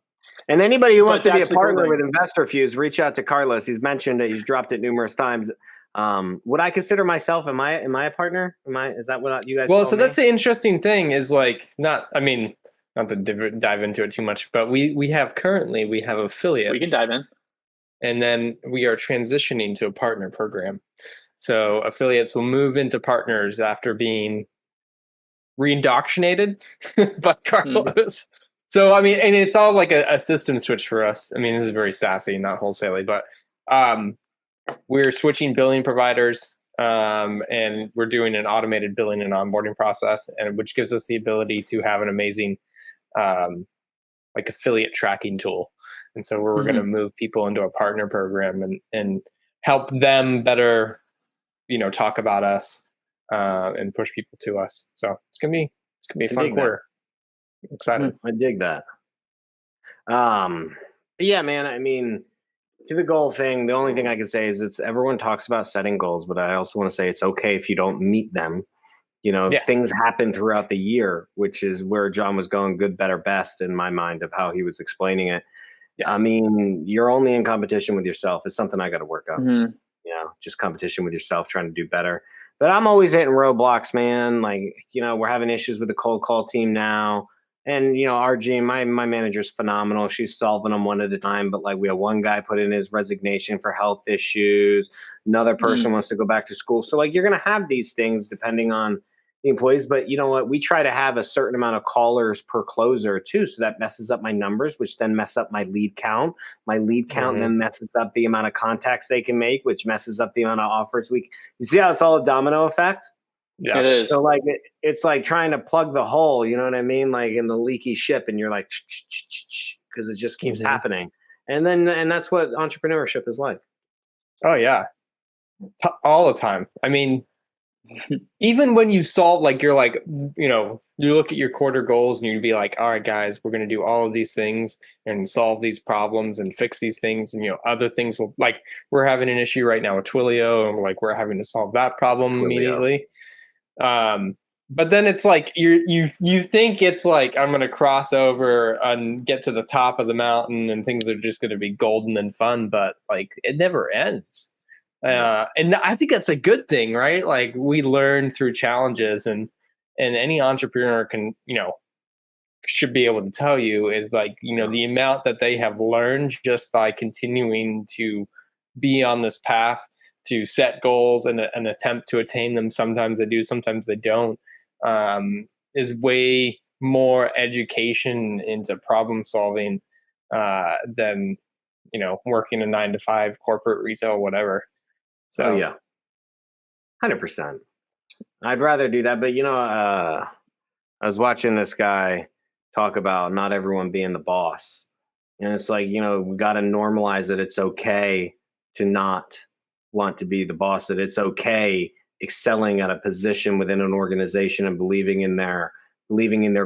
And anybody who wants to be a that's the cool partner thing. with Investor Fuse, reach out to Carlos. He's mentioned it. He's dropped it numerous times. Would I consider myself? Am I a partner? Is that what you guys? Well, call so me? that's the interesting thing is like not to dive into it too much, but we have affiliates. We can dive in. And then we are transitioning to a partner program. So affiliates will move into partners after being re-indoctrinated by Carlos. So, I mean, and it's all like a system switch for us. I mean, this is very sassy, not wholesaley, but we're switching billing providers, and we're doing an automated billing and onboarding process, and which gives us the ability to have an amazing like affiliate tracking tool. And so we're going to move people into a partner program and help them better, talk about us and push people to us. So it's gonna be a fun quarter. I'm excited. I dig that. Yeah, man. I mean, to the goal thing, the only thing I can say is everyone talks about setting goals, but I also want to say it's okay if you don't meet them. Yes. Things happen throughout the year, which is where John was going, good, better, best in my mind of how he was explaining it. Yes. I mean, you're only in competition with yourself. It's something I got to work on. Just competition with yourself, trying to do better. But I'm always hitting roadblocks, man. Like, we're having issues with the cold call team now. And, RG, my manager's phenomenal. She's solving them one at a time. But like, we have one guy put in his resignation for health issues. Another person wants to go back to school. So like, you're going to have these things depending on the employees. But you know what? We try to have a certain amount of callers per closer too. So that messes up my numbers, which then mess up my lead count. My lead count then messes up the amount of contacts they can make, which messes up the amount of offers you see how it's all a domino effect? Yeah, it is. So like it's like trying to plug the hole, you know what I mean? Like in the leaky ship, and you're like, because it just keeps happening. And that's what entrepreneurship is like. Oh yeah, all the time. I mean, even when you solve, like you're like, you look at your quarter goals and you'd be like, all right, guys, we're going to do all of these things and solve these problems and fix these things. And, other things will, like, we're having an issue right now with Twilio, and we're having to solve that problem immediately. But then it's like, you think it's like, I'm going to cross over and get to the top of the mountain and things are just going to be golden and fun, but like, it never ends. And I think that's a good thing, right? Like we learn through challenges, and any entrepreneur can, should be able to tell you is like, the amount that they have learned just by continuing to be on this path to set goals and attempt to attain them. Sometimes they do, sometimes they don't, is way more education into problem solving than, working a 9-to-5 corporate retail, whatever. So yeah, 100%. I'd rather do that. But I was watching this guy talk about not everyone being the boss, and it's like, we got to normalize that it's okay to not want to be the boss. That it's okay excelling at a position within an organization and believing in their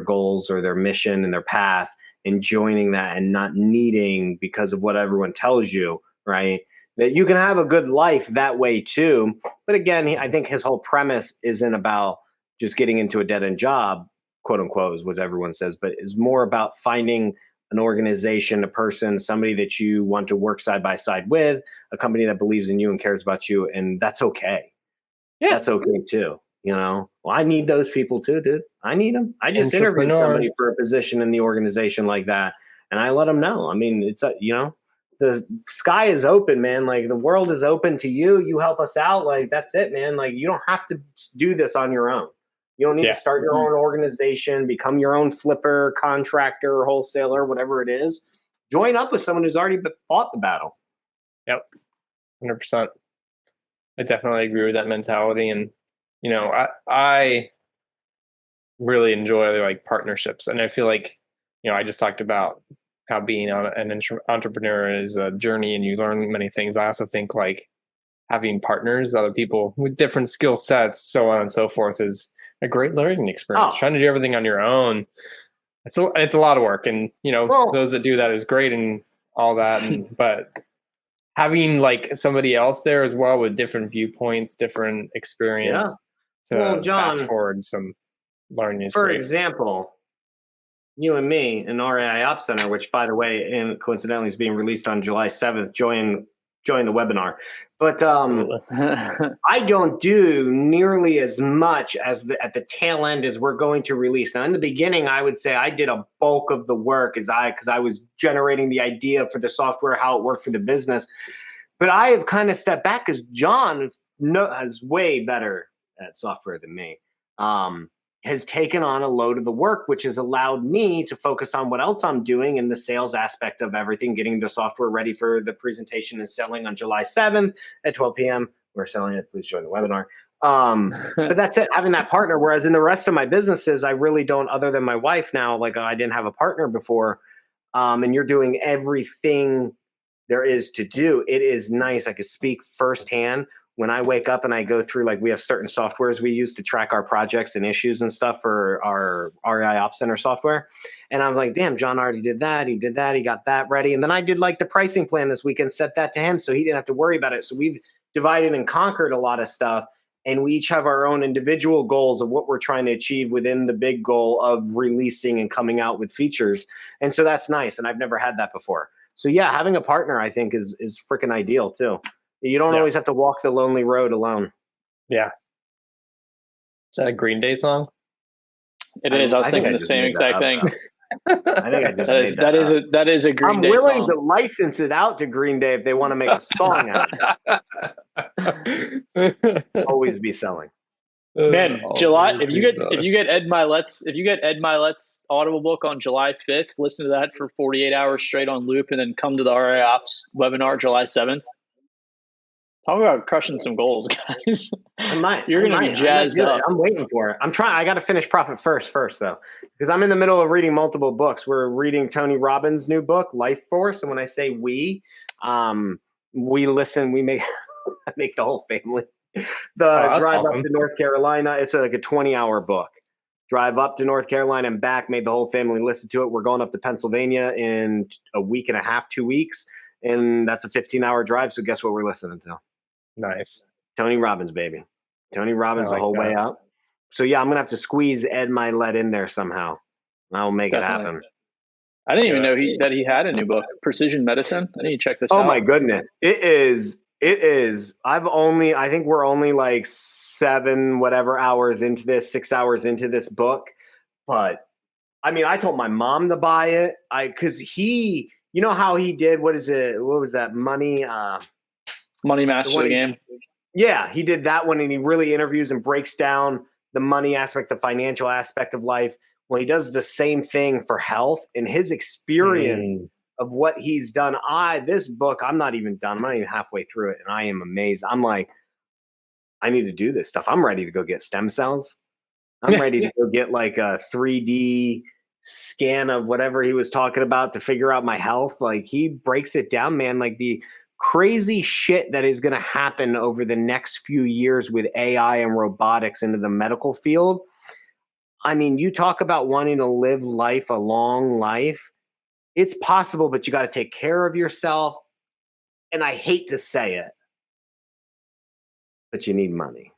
goals or their mission and their path, and joining that, and not needing because of what everyone tells you, right? That you can have a good life that way too. But again, I think his whole premise isn't about just getting into a dead-end job, quote unquote, is what everyone says, but is more about finding an organization, a person, somebody that you want to work side by side with, a company that believes in you and cares about you. And that's okay. Yeah. That's okay too. Well, I need those people too, dude. I need them. I just interviewed somebody for a position in the organization like that, and I let them know. I mean, it's the sky is open, man. Like the world is open to you. You help us out. Like that's it, man. Like you don't have to do this on your own. You don't need to start your own organization, become your own flipper, contractor, wholesaler, whatever it is. Join up with someone who's already fought the battle. Yep. 100%. I definitely agree with that mentality. And, you know, I really enjoy like partnerships. And I feel like, you know, I just talked about how being an entrepreneur is a journey and you learn many things. I also think like having partners, other people with different skill sets, so on and so forth, is a great learning experience. Trying to do everything on your own, it's a lot of work. And, you know, those that do that is great and all that. And, but having like somebody else there as well with different viewpoints, different experience to John, fast forward some learning is for great. example, you and me in RAI Ops Center, which by the way, and coincidentally is being released on July 7th, join the webinar. But I don't do nearly as much as at the tail end as we're going to release. Now, in the beginning, I would say I did a bulk of the work because I was generating the idea for the software, how it worked for the business. But I have kind of stepped back because John is way better at software than me. Has taken on a load of the work, which has allowed me to focus on what else I'm doing in the sales aspect of everything, getting the software ready for the presentation and selling on July 7th at 12 p.m. We're selling it. Please join the webinar. But that's it, having that partner. Whereas in the rest of my businesses, I really don't, other than my wife now, like I didn't have a partner before. And you're doing everything there is to do. It is nice. I could speak firsthand. When I wake up and I go through, like we have certain softwares we use to track our projects and issues and stuff for our REI Ops Center software. And I was like, damn, John already did that. He did that. He got that ready. And then I did like the pricing plan this weekend, set that to him so he didn't have to worry about it. So we've divided and conquered a lot of stuff. And we each have our own individual goals of what we're trying to achieve within the big goal of releasing and coming out with features. And so that's nice. And I've never had that before. So yeah, having a partner, I think is freaking ideal too. You don't always have to walk the lonely road alone. Yeah. Is that a Green Day song? It is. I was thinking the same exact thing. I think I just made that up. That is a Green Day song. I'm willing to license it out to Green Day if they want to make a song out of it. Always be selling. Man, July. If you get Ed Milet's Audible book on July 5th, listen to that for 48 hours straight on loop, and then come to the RA Ops webinar July 7th. Talk about crushing some goals, guys. You're going to be jazzed up. I'm waiting for it. I got to finish Profit First though, because I'm in the middle of reading multiple books. We're reading Tony Robbins' new book, Life Force. And when I say we listen, I make the whole family. Drive up to North Carolina. It's like a 20-hour book. Drive up to North Carolina and back, made the whole family listen to it. We're going up to Pennsylvania in a week and a half, 2 weeks. And that's a 15-hour drive. So guess what we're listening to? Nice. Tony Robbins, baby. Tony Robbins the whole way up. So yeah, I'm going to have to squeeze Ed Milet in there somehow. Think make it happen. I didn't even know that he had a new book, Precision Medicine. I need to check this out. Oh my goodness. It is. I think we're only like 7 hours into this, 6 hours into this book. But I mean, I told my mom to buy it. Cause you know how he did, what was that? Money Master the Game. Yeah. He did that one and he really interviews and breaks down the money aspect, the financial aspect of life. Well, he does the same thing for health and his experience of what he's done. This book, I'm not even done. I'm not even halfway through it. And I am amazed. I'm like, I need to do this stuff. I'm ready to go get stem cells. I'm ready to go get like a 3D scan of whatever he was talking about to figure out my health. Like he breaks it down, man. Like the crazy shit that is going to happen over the next few years with AI and robotics into the medical field. I mean, you talk about wanting to live life, a long life. It's possible, but you got to take care of yourself. And I hate to say it, but you need money.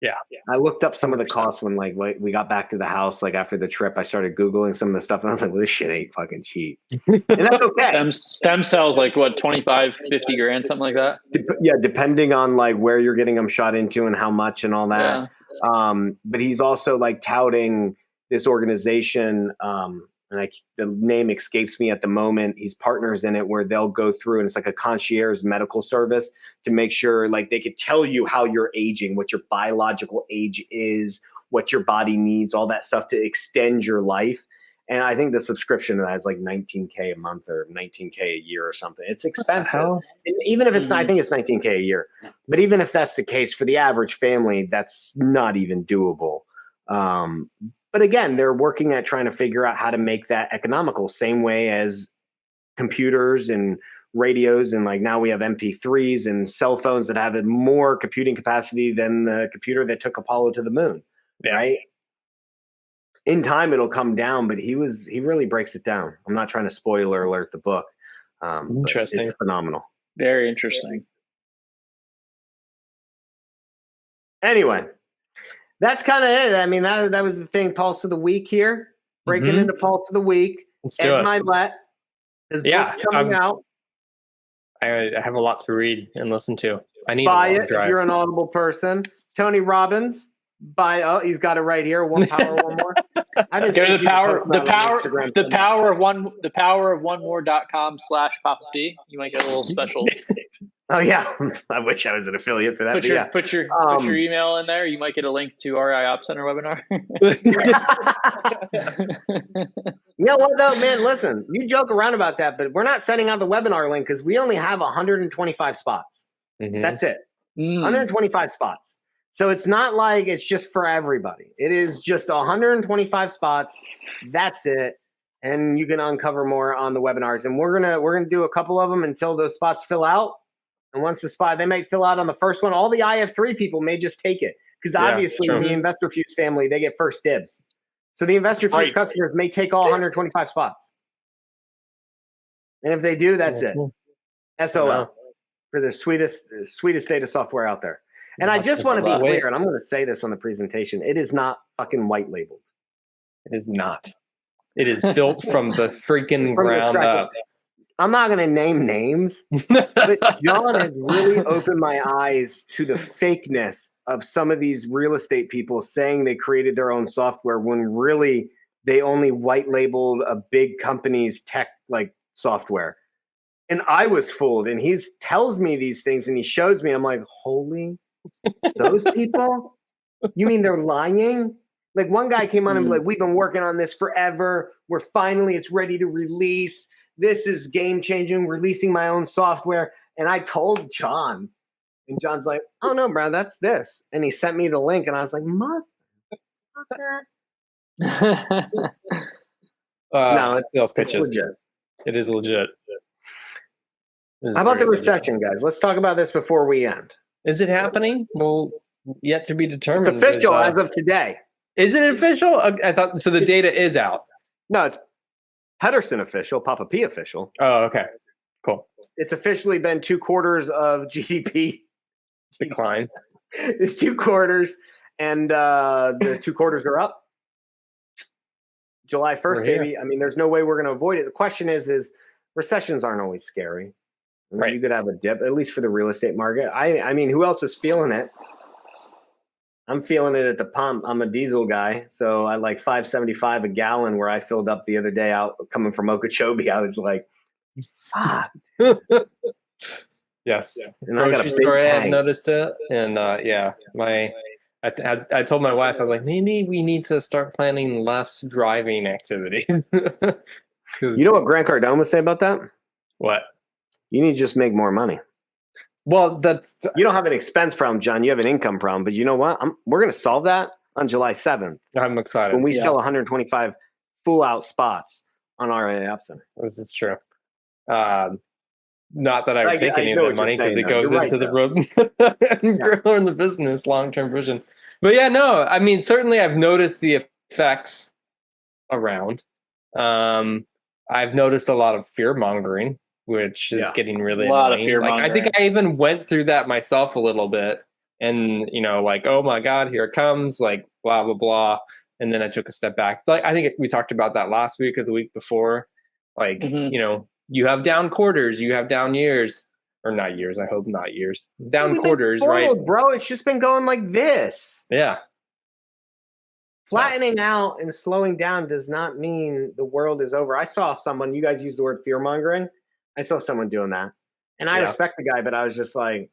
Yeah. I looked up some of the costs when like we got back to the house, like after the trip, I started Googling some of the stuff and I was like, well, this shit ain't fucking cheap. And that's okay. Stem cells, like what, 25, 50 grand, something like that? Yeah. Depending on like where you're getting them shot into and how much and all that. Yeah. But he's also like touting this organization, and the name escapes me at the moment. He's partners in it where they'll go through and it's like a concierge medical service to make sure like they could tell you how you're aging, what your biological age is, what your body needs, all that stuff to extend your life. And I think the subscription to that is like $19K a month or $19K a year or something. It's expensive. And even if it's not, I think it's $19K a year. But even if that's the case for the average family, that's not even doable. But again, they're working at trying to figure out how to make that economical, same way as computers and radios. And like now we have MP3s and cell phones that have more computing capacity than the computer that took Apollo to the moon. Yeah. Right. In time, it'll come down, but he really breaks it down. I'm not trying to spoiler alert the book. Interesting. It's phenomenal. Very interesting. Anyway, that's kind of it. I mean, that was the thing. Pulse of the week here. Breaking into Pulse of the week. Let's do it. Milet. His book's coming out. I have a lot to read and listen to. I need buy it if you're an Audible person. Tony Robbins. He's got it right here. One power, one more. I didn't go to the power of one more.com/Papa P. You might get a little special. Oh yeah, I wish I was an affiliate for that. Put your email in there. You might get a link to REI Op Center webinar. You know what though, man? Listen, you joke around about that, but we're not sending out the webinar link because we only have 125 spots. That's it. 125 spots. So it's not like it's just for everybody. It is just 125 spots. That's it. And you can uncover more on the webinars. And we're gonna do a couple of them until those spots fill out. And once they may fill out on the first one. All the IF3 people may just take it because obviously the Investor Fuse family, they get first dibs. So the Investor Fuse customers may take all 125 spots. And if they do, that's it. SOL for the sweetest data software out there. And I just want to be clear, and I'm going to say this on the presentation. It is not fucking white labeled. It is not. It is built from the freaking ground up. I'm not going to name names, but John has really opened my eyes to the fakeness of some of these real estate people saying they created their own software when really they only white labeled a big company's tech like software. And I was fooled. And he tells me these things and he shows me. I'm like, holy, those people? You mean they're lying? Like one guy came on and was like, we've been working on this forever. It's ready to release. This is game changing, releasing my own software. And I told John, and John's like, oh no, bro, that's this. And he sent me the link and I was like, motherfucker. No, it's sales pitches. Legit. It is legit. How about the recession, guys? Let's talk about this before we end. Is it happening? Well, yet to be determined. It's official as of today. Is it official? I thought so. The data is out. No, it's Pedersen official, Papa P official. Oh, okay, cool. It's officially been 2 quarters of GDP decline. It's 2 quarters, and the 2 quarters are up. July 1st, baby. I mean, there's no way we're going to avoid it. The question is recessions aren't always scary. I mean, you could have a dip, at least for the real estate market. I mean, who else is feeling it? I'm feeling it at the pump. I'm a diesel guy, so I like $5.75 a gallon. Where I filled up the other day out coming from Okeechobee, I was like, "Fuck." Yes, and grocery store. I had noticed it, and I told my wife, I was like, maybe we need to start planning less driving activity. You know what Grant Cardone would say about that? What? You need to just make more money. Well, you don't have an expense problem, John. You have an income problem. But you know what? We're going to solve that on July 7th. I'm excited. When we sell 125 full-out spots on REI Op Center. This is true. Not that I would take any of that money because it goes into the road and growing the business, long-term vision. But yeah, no, I mean, certainly I've noticed the effects around. I've noticed a lot of fear-mongering, which is getting really annoying. Like, I think I even went through that myself a little bit, and like, oh my God, here it comes, like blah blah blah, and then I took a step back. Like I think we talked about that last week or the week before. Like you have down quarters, you have down years, or not years. I hope not years. Down quarters, right? Bro, it's just been going like this. Yeah. Flattening out and slowing down does not mean the world is over. I saw someone. You guys use the word fear mongering. I saw someone doing that, and I respect the guy, but I was like,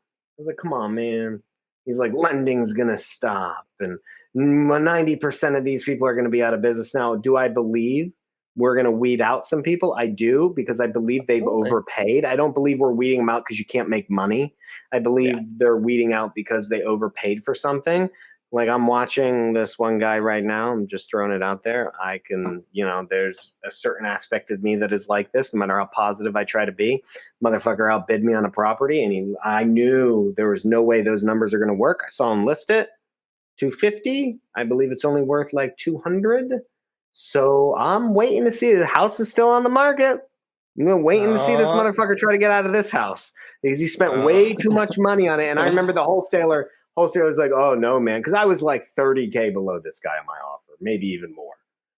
come on, man. He's like, lending's gonna stop, and 90% of these people are going to be out of business. Now, do I believe we're going to weed out some people? I do, because I believe they've overpaid. I don't believe we're weeding them out because you can't make money. I believe they're weeding out because they overpaid for something. Like, I'm watching this one guy right now. I'm just throwing it out there. I can, there's a certain aspect of me that is like this, no matter how positive I try to be. Motherfucker outbid me on a property, and I knew there was no way those numbers are going to work. I saw him list it, 250. I believe it's only worth like 200. So I'm waiting to see. The house is still on the market. I'm waiting to see this motherfucker try to get out of this house, because he spent way too much money on it. And I remember the wholesaler was like, oh no, man. Because I was like $30K below this guy on my offer, maybe even more.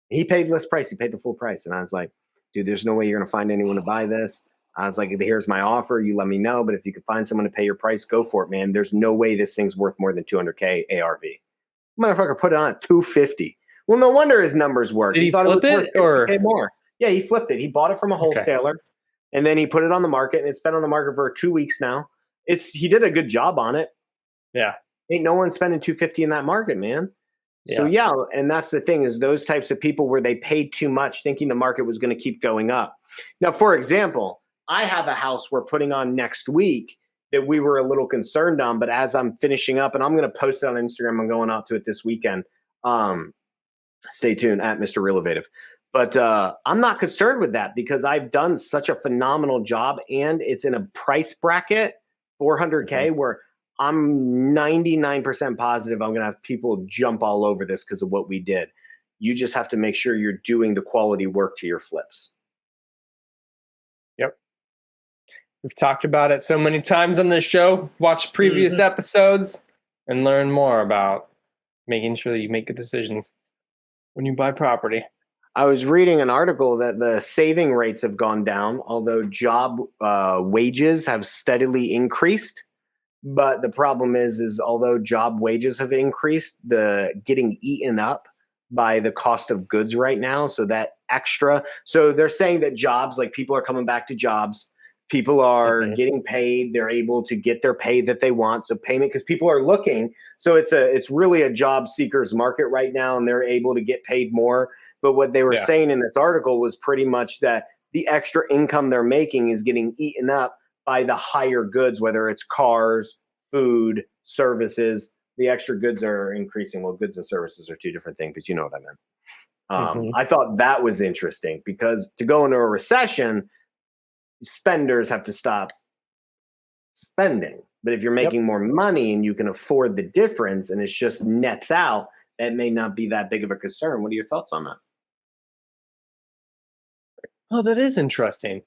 He paid list price. He paid the full price. And I was like, dude, there's no way you're going to find anyone to buy this. I was like, here's my offer. You let me know. But if you could find someone to pay your price, go for it, man. There's no way this thing's worth more than 200K ARV. Motherfucker put it on at 250. Well, no wonder his numbers worked. Did he flip it or more? Yeah, he flipped it. He bought it from a wholesaler, and then he put it on the market, and it's been on the market for 2 weeks now. He did a good job on it. Yeah. Ain't no one spending 250 in that market, man. Yeah. So and that's the thing, is those types of people where they paid too much thinking the market was going to keep going up. Now, for example, I have a house we're putting on next week that we were a little concerned on, but as I'm finishing up, and I'm going to post it on Instagram, I'm going out to it this weekend. Stay tuned at Mr. Real But I'm not concerned with that, because I've done such a phenomenal job, and it's in a price bracket, 400K, where I'm 99% positive I'm going to have people jump all over this because of what we did. You just have to make sure you're doing the quality work to your flips. Yep. We've talked about it so many times on this show. Watch previous episodes and learn more about making sure that you make good decisions when you buy property. I was reading an article that the saving rates have gone down, although job wages have steadily increased. But the problem is although job wages have increased, the getting eaten up by the cost of goods right now. So that extra. So they're saying that jobs, like, people are coming back to jobs. People are getting paid. They're able to get their pay that they want. So payment, because people are looking. So it's really a job seekers market right now, and they're able to get paid more. But what they were saying in this article was pretty much that the extra income they're making is getting eaten up by the higher goods, whether it's cars, food, services. The extra goods are increasing. Well, goods and services are two different things, but you know what I meant. I thought that was interesting, because to go into a recession, spenders have to stop spending. But if you're making more money and you can afford the difference and it's just nets out, that may not be that big of a concern. What are your thoughts on that? Oh, that is interesting.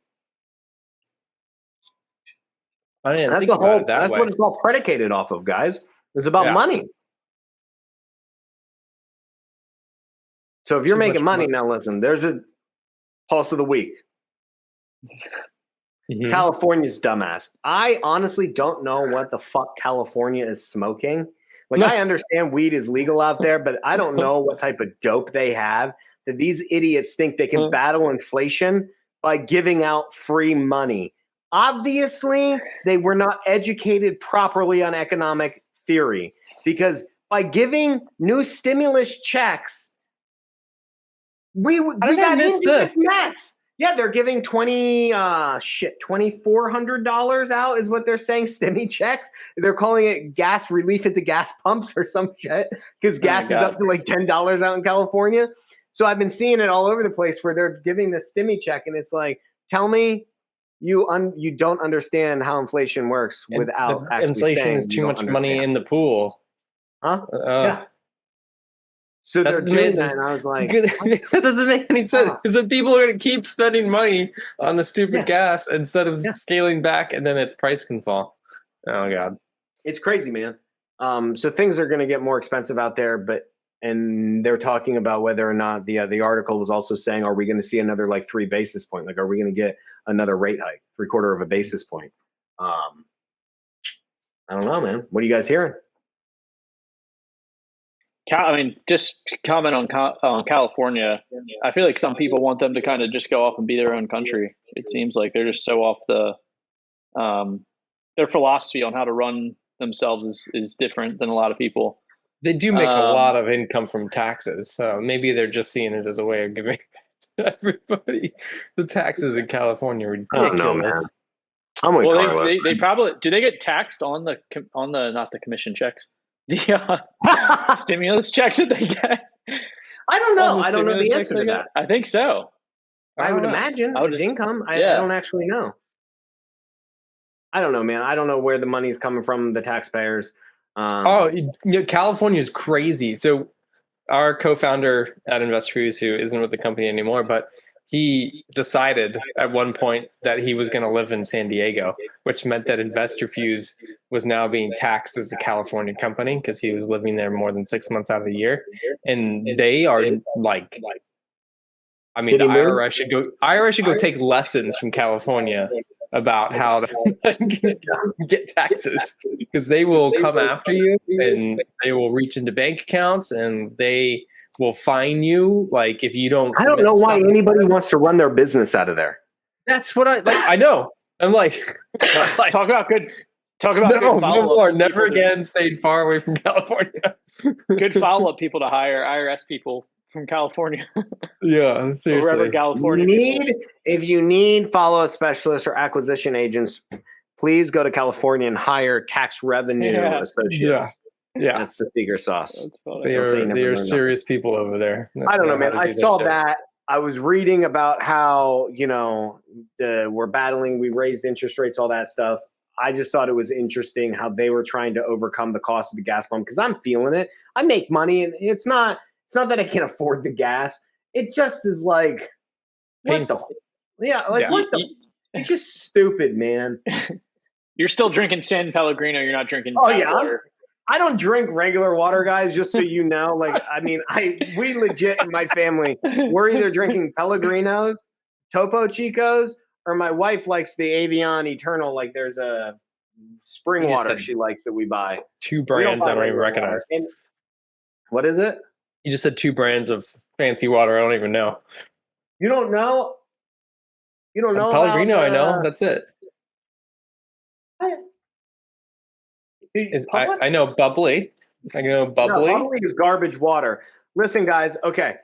I didn't think about it that way. That's what it's all predicated off of, guys. It's about money. So if you're making money, now listen, there's a pulse of the week. California's dumbass. I honestly don't know what the fuck California is smoking. Like, I understand weed is legal out there, but I don't know what type of dope they have that these idiots think they can battle inflation by giving out free money. Obviously, they were not educated properly on economic theory, because by giving new stimulus checks, we got into this mess. Yeah, they're giving $2,400 out is what they're saying, stimmy checks. They're calling it gas relief at the gas pumps or some shit, because gas is up to like $10 out in California. So I've been seeing it all over the place where they're giving the stimmy check, and it's like, tell me you don't understand how inflation works without actually inflation saying is too much money in the pool. Huh? Yeah. So they're doing that, and I was like, that doesn't make any sense, because then people are going to keep spending money on the stupid gas instead of scaling back, and then its price can fall. Oh God, it's crazy, man. So things are going to get more expensive out there, and they're talking about whether or not the article was also saying, are we going to see another like 3 basis point? Like, are we going to get another rate hike, 0.75 of a basis point? I don't know, man. What are you guys hearing? I mean, just comment on California. I feel like some people want them to kind of just go off and be their own country. It seems like they're just so off their philosophy on how to run themselves is different than a lot of people. They do make a lot of income from taxes, so maybe they're just seeing it as a way of giving everybody. The taxes in California are I don't know, man. ridiculous. I'm with Well, Carlos. they probably do. They get taxed on the not the commission checks, the stimulus checks that they get. I don't know. I don't know stimulus the checks answer to they that. get? I think so. I would don't know. imagine I would it's just- income. I yeah. don't actually know. I don't know, man. I don't know where the money's coming from, the taxpayers. California is crazy. So our co-founder at InvestFuse, who isn't with the company anymore, but he decided at one point that he was going to live in San Diego, which meant that InvestorFuse was now being taxed as a California company because he was living there more than 6 months out of the year. And they are like, I mean, the IRS should go take lessons from California about how to get taxes, because they will come after you and they will reach into bank accounts and they will fine you. Like if you don't, I don't know why anybody wants to run their business out of there. That's what I know. I'm like, talk about good no more, never never again. Stayed far away from California. Good follow-up people to hire, IRS people from California. Yeah, seriously. Wherever California. If you need follow-up specialists or acquisition agents, please go to California and hire tax revenue associates. Yeah, that's the secret sauce. They are serious people over there. I don't know, man. I saw that. I was reading about how we're battling. We raised interest rates, all that stuff. I just thought it was interesting how they were trying to overcome the cost of the gas pump, because I'm feeling it. I make money, and it's not that I can't afford the gas. It just is like, painful. It's just stupid, man. You're still drinking San Pellegrino. You're not drinking water. I don't drink regular water, guys, just so you know. Like, I mean, we legit in my family, we're either drinking Pellegrinos, Topo Chicos, or my wife likes the Evian Eternal. Like, there's a spring water she likes that we buy. Two brands I don't even recognize. What is it? You just said two brands of fancy water. I don't even know. You don't know? You don't know? Pellegrino, I know. That's it. I know bubbly. I know bubbly. No, bubbly is garbage water. Listen, guys. Okay,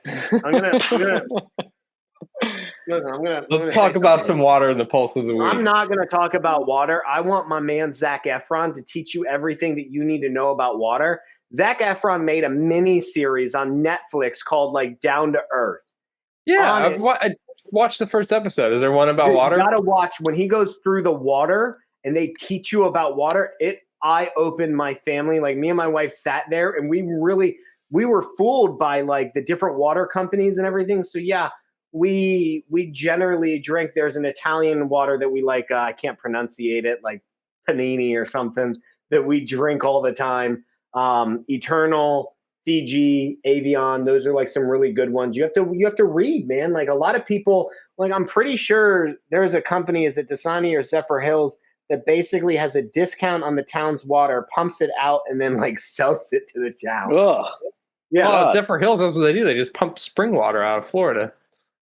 Let's talk about some water in the pulse of the week. I'm not going to talk about water. I want my man Zac Efron to teach you everything that you need to know about water. Zac Efron made a mini series on Netflix called Down to Earth. Yeah, I watched the first episode. Is there one about water? You got to watch when he goes through the water and they teach you about water. I opened my family. Like, me and my wife sat there and we were fooled by the different water companies and everything. So yeah, we generally drink. There's an Italian water that we like. I can't pronunciate it, like Panini or something, that we drink all the time. Eternal, Fiji, Evian. Those are some really good ones. You have to read, man. Like, a lot of people, I'm pretty sure there's a company, is it Dasani or Zephyr Hills, that basically has a discount on the town's water, pumps it out, and then sells it to the town. Ugh. Yeah. Oh, Zephyr Hills, that's what they do. They just pump spring water out of Florida.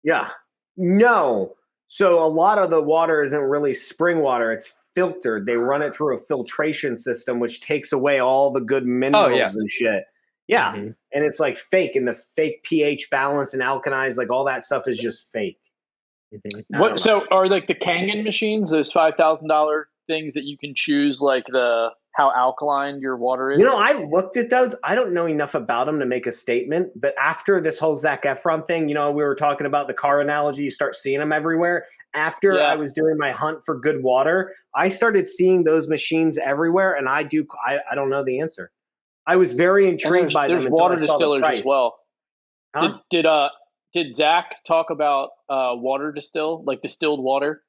Yeah. No. So a lot of the water isn't really spring water. It's filtered. They run it through a filtration system, which takes away all the good minerals and shit. Yeah. Mm-hmm. And it's fake, and the fake pH balance and alkalize, all that stuff is just fake. Mm-hmm. So are the Kangen machines, those $5,000 things that you can choose how alkaline your water is? I looked at those. I don't know enough about them to make a statement, but after this whole Zac Efron thing, we were talking about the car analogy. You start seeing them everywhere. After I was doing my hunt for good water, I started seeing those machines everywhere, and I don't know the answer. I was very intrigued by them. There's water distillers as well. Huh? Did Zach talk about water distilled water?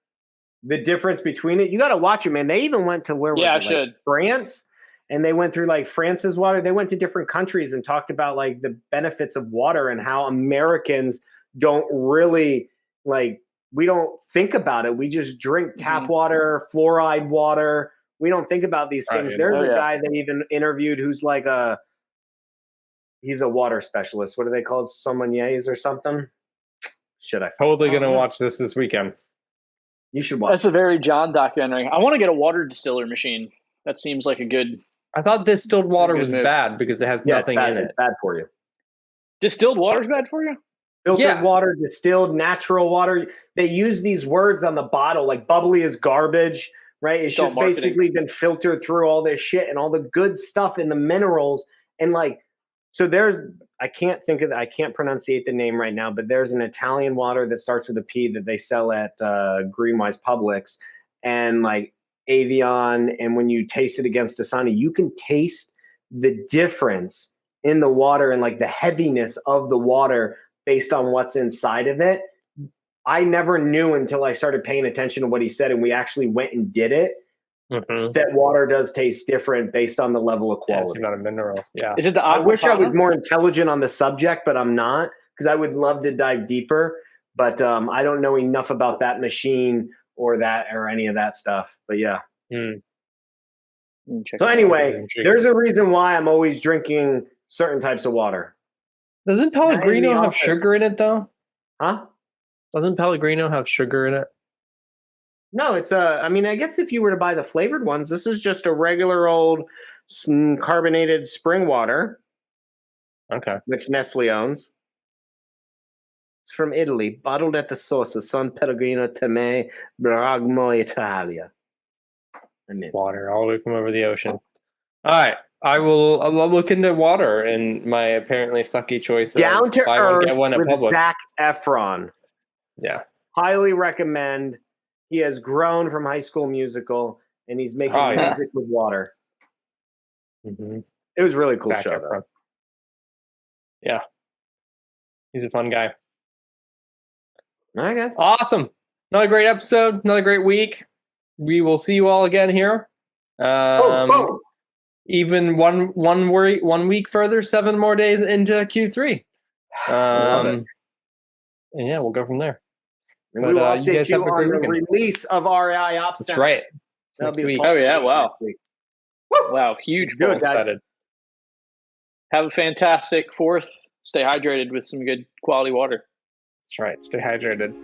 The difference between it? You got to watch it, man. They even went to France, and they went through France's water. They went to different countries and talked about the benefits of water and how Americans don't really we don't think about it. We just drink tap water, fluoride water. We don't think about these things. There's a guy that even interviewed who's he's a water specialist. What do they call it? Sommeliers or something? Totally going to watch this weekend. You should watch. That's a very John documentary. I want to get a water distiller machine. That seems like a good. I thought distilled water Good was move. bad because it has Yeah, nothing in it. It's bad for you. Distilled water's bad for you? Filtered water, distilled, natural water. They use these words on the bottle, like bubbly is garbage, right? It's just basically been filtered through all this shit and all the good stuff and the minerals. And like, so I can't pronunciate the name right now, but there's an Italian water that starts with a P that they sell at Greenwise Publix and like Avion. And when you taste it against Dasani, you can taste the difference in the water and like the heaviness of the water based on what's inside of it. I never knew until I started paying attention to what he said and we actually went and did it, that water does taste different based on the level of quality. Yeah, it's the amount of minerals. Yeah. Is it the I wish I was more intelligent on the subject, but I'm not, because I would love to dive deeper. But I don't know enough about that machine or any of that stuff. But yeah. So anyway, there's a reason why I'm always drinking certain types of water. Doesn't Pellegrino have sugar in it though? Huh? Doesn't Pellegrino have sugar in it? No, it's I mean, I guess if you were to buy the flavored ones, this is just a regular old carbonated spring water. Okay. Which Nestle owns. It's from Italy, bottled at the source of San Pellegrino Teme, Bragmo, Italia. Water all the way from over the ocean. All right. I'll look into water and my apparently sucky choice of Down to buy one, Earth get one at with Publix. Zac Efron. Yeah. Highly recommend. He has grown from High School Musical, and he's making music with water. Mm-hmm. It was a really cool Zac show, Efron. though. Yeah. He's a fun guy. I guess. Awesome. Another great episode. Another great week. We will see you all again here. Even one week further, 7 more days into Q3. Love it. And yeah, we'll go from there. And we will update you on the release of RI Ops. That's right. That'll be week. Oh yeah! Wow. Wow! Huge. Good, excited. Have a fantastic 4th. Stay hydrated with some good quality water. That's right. Stay hydrated.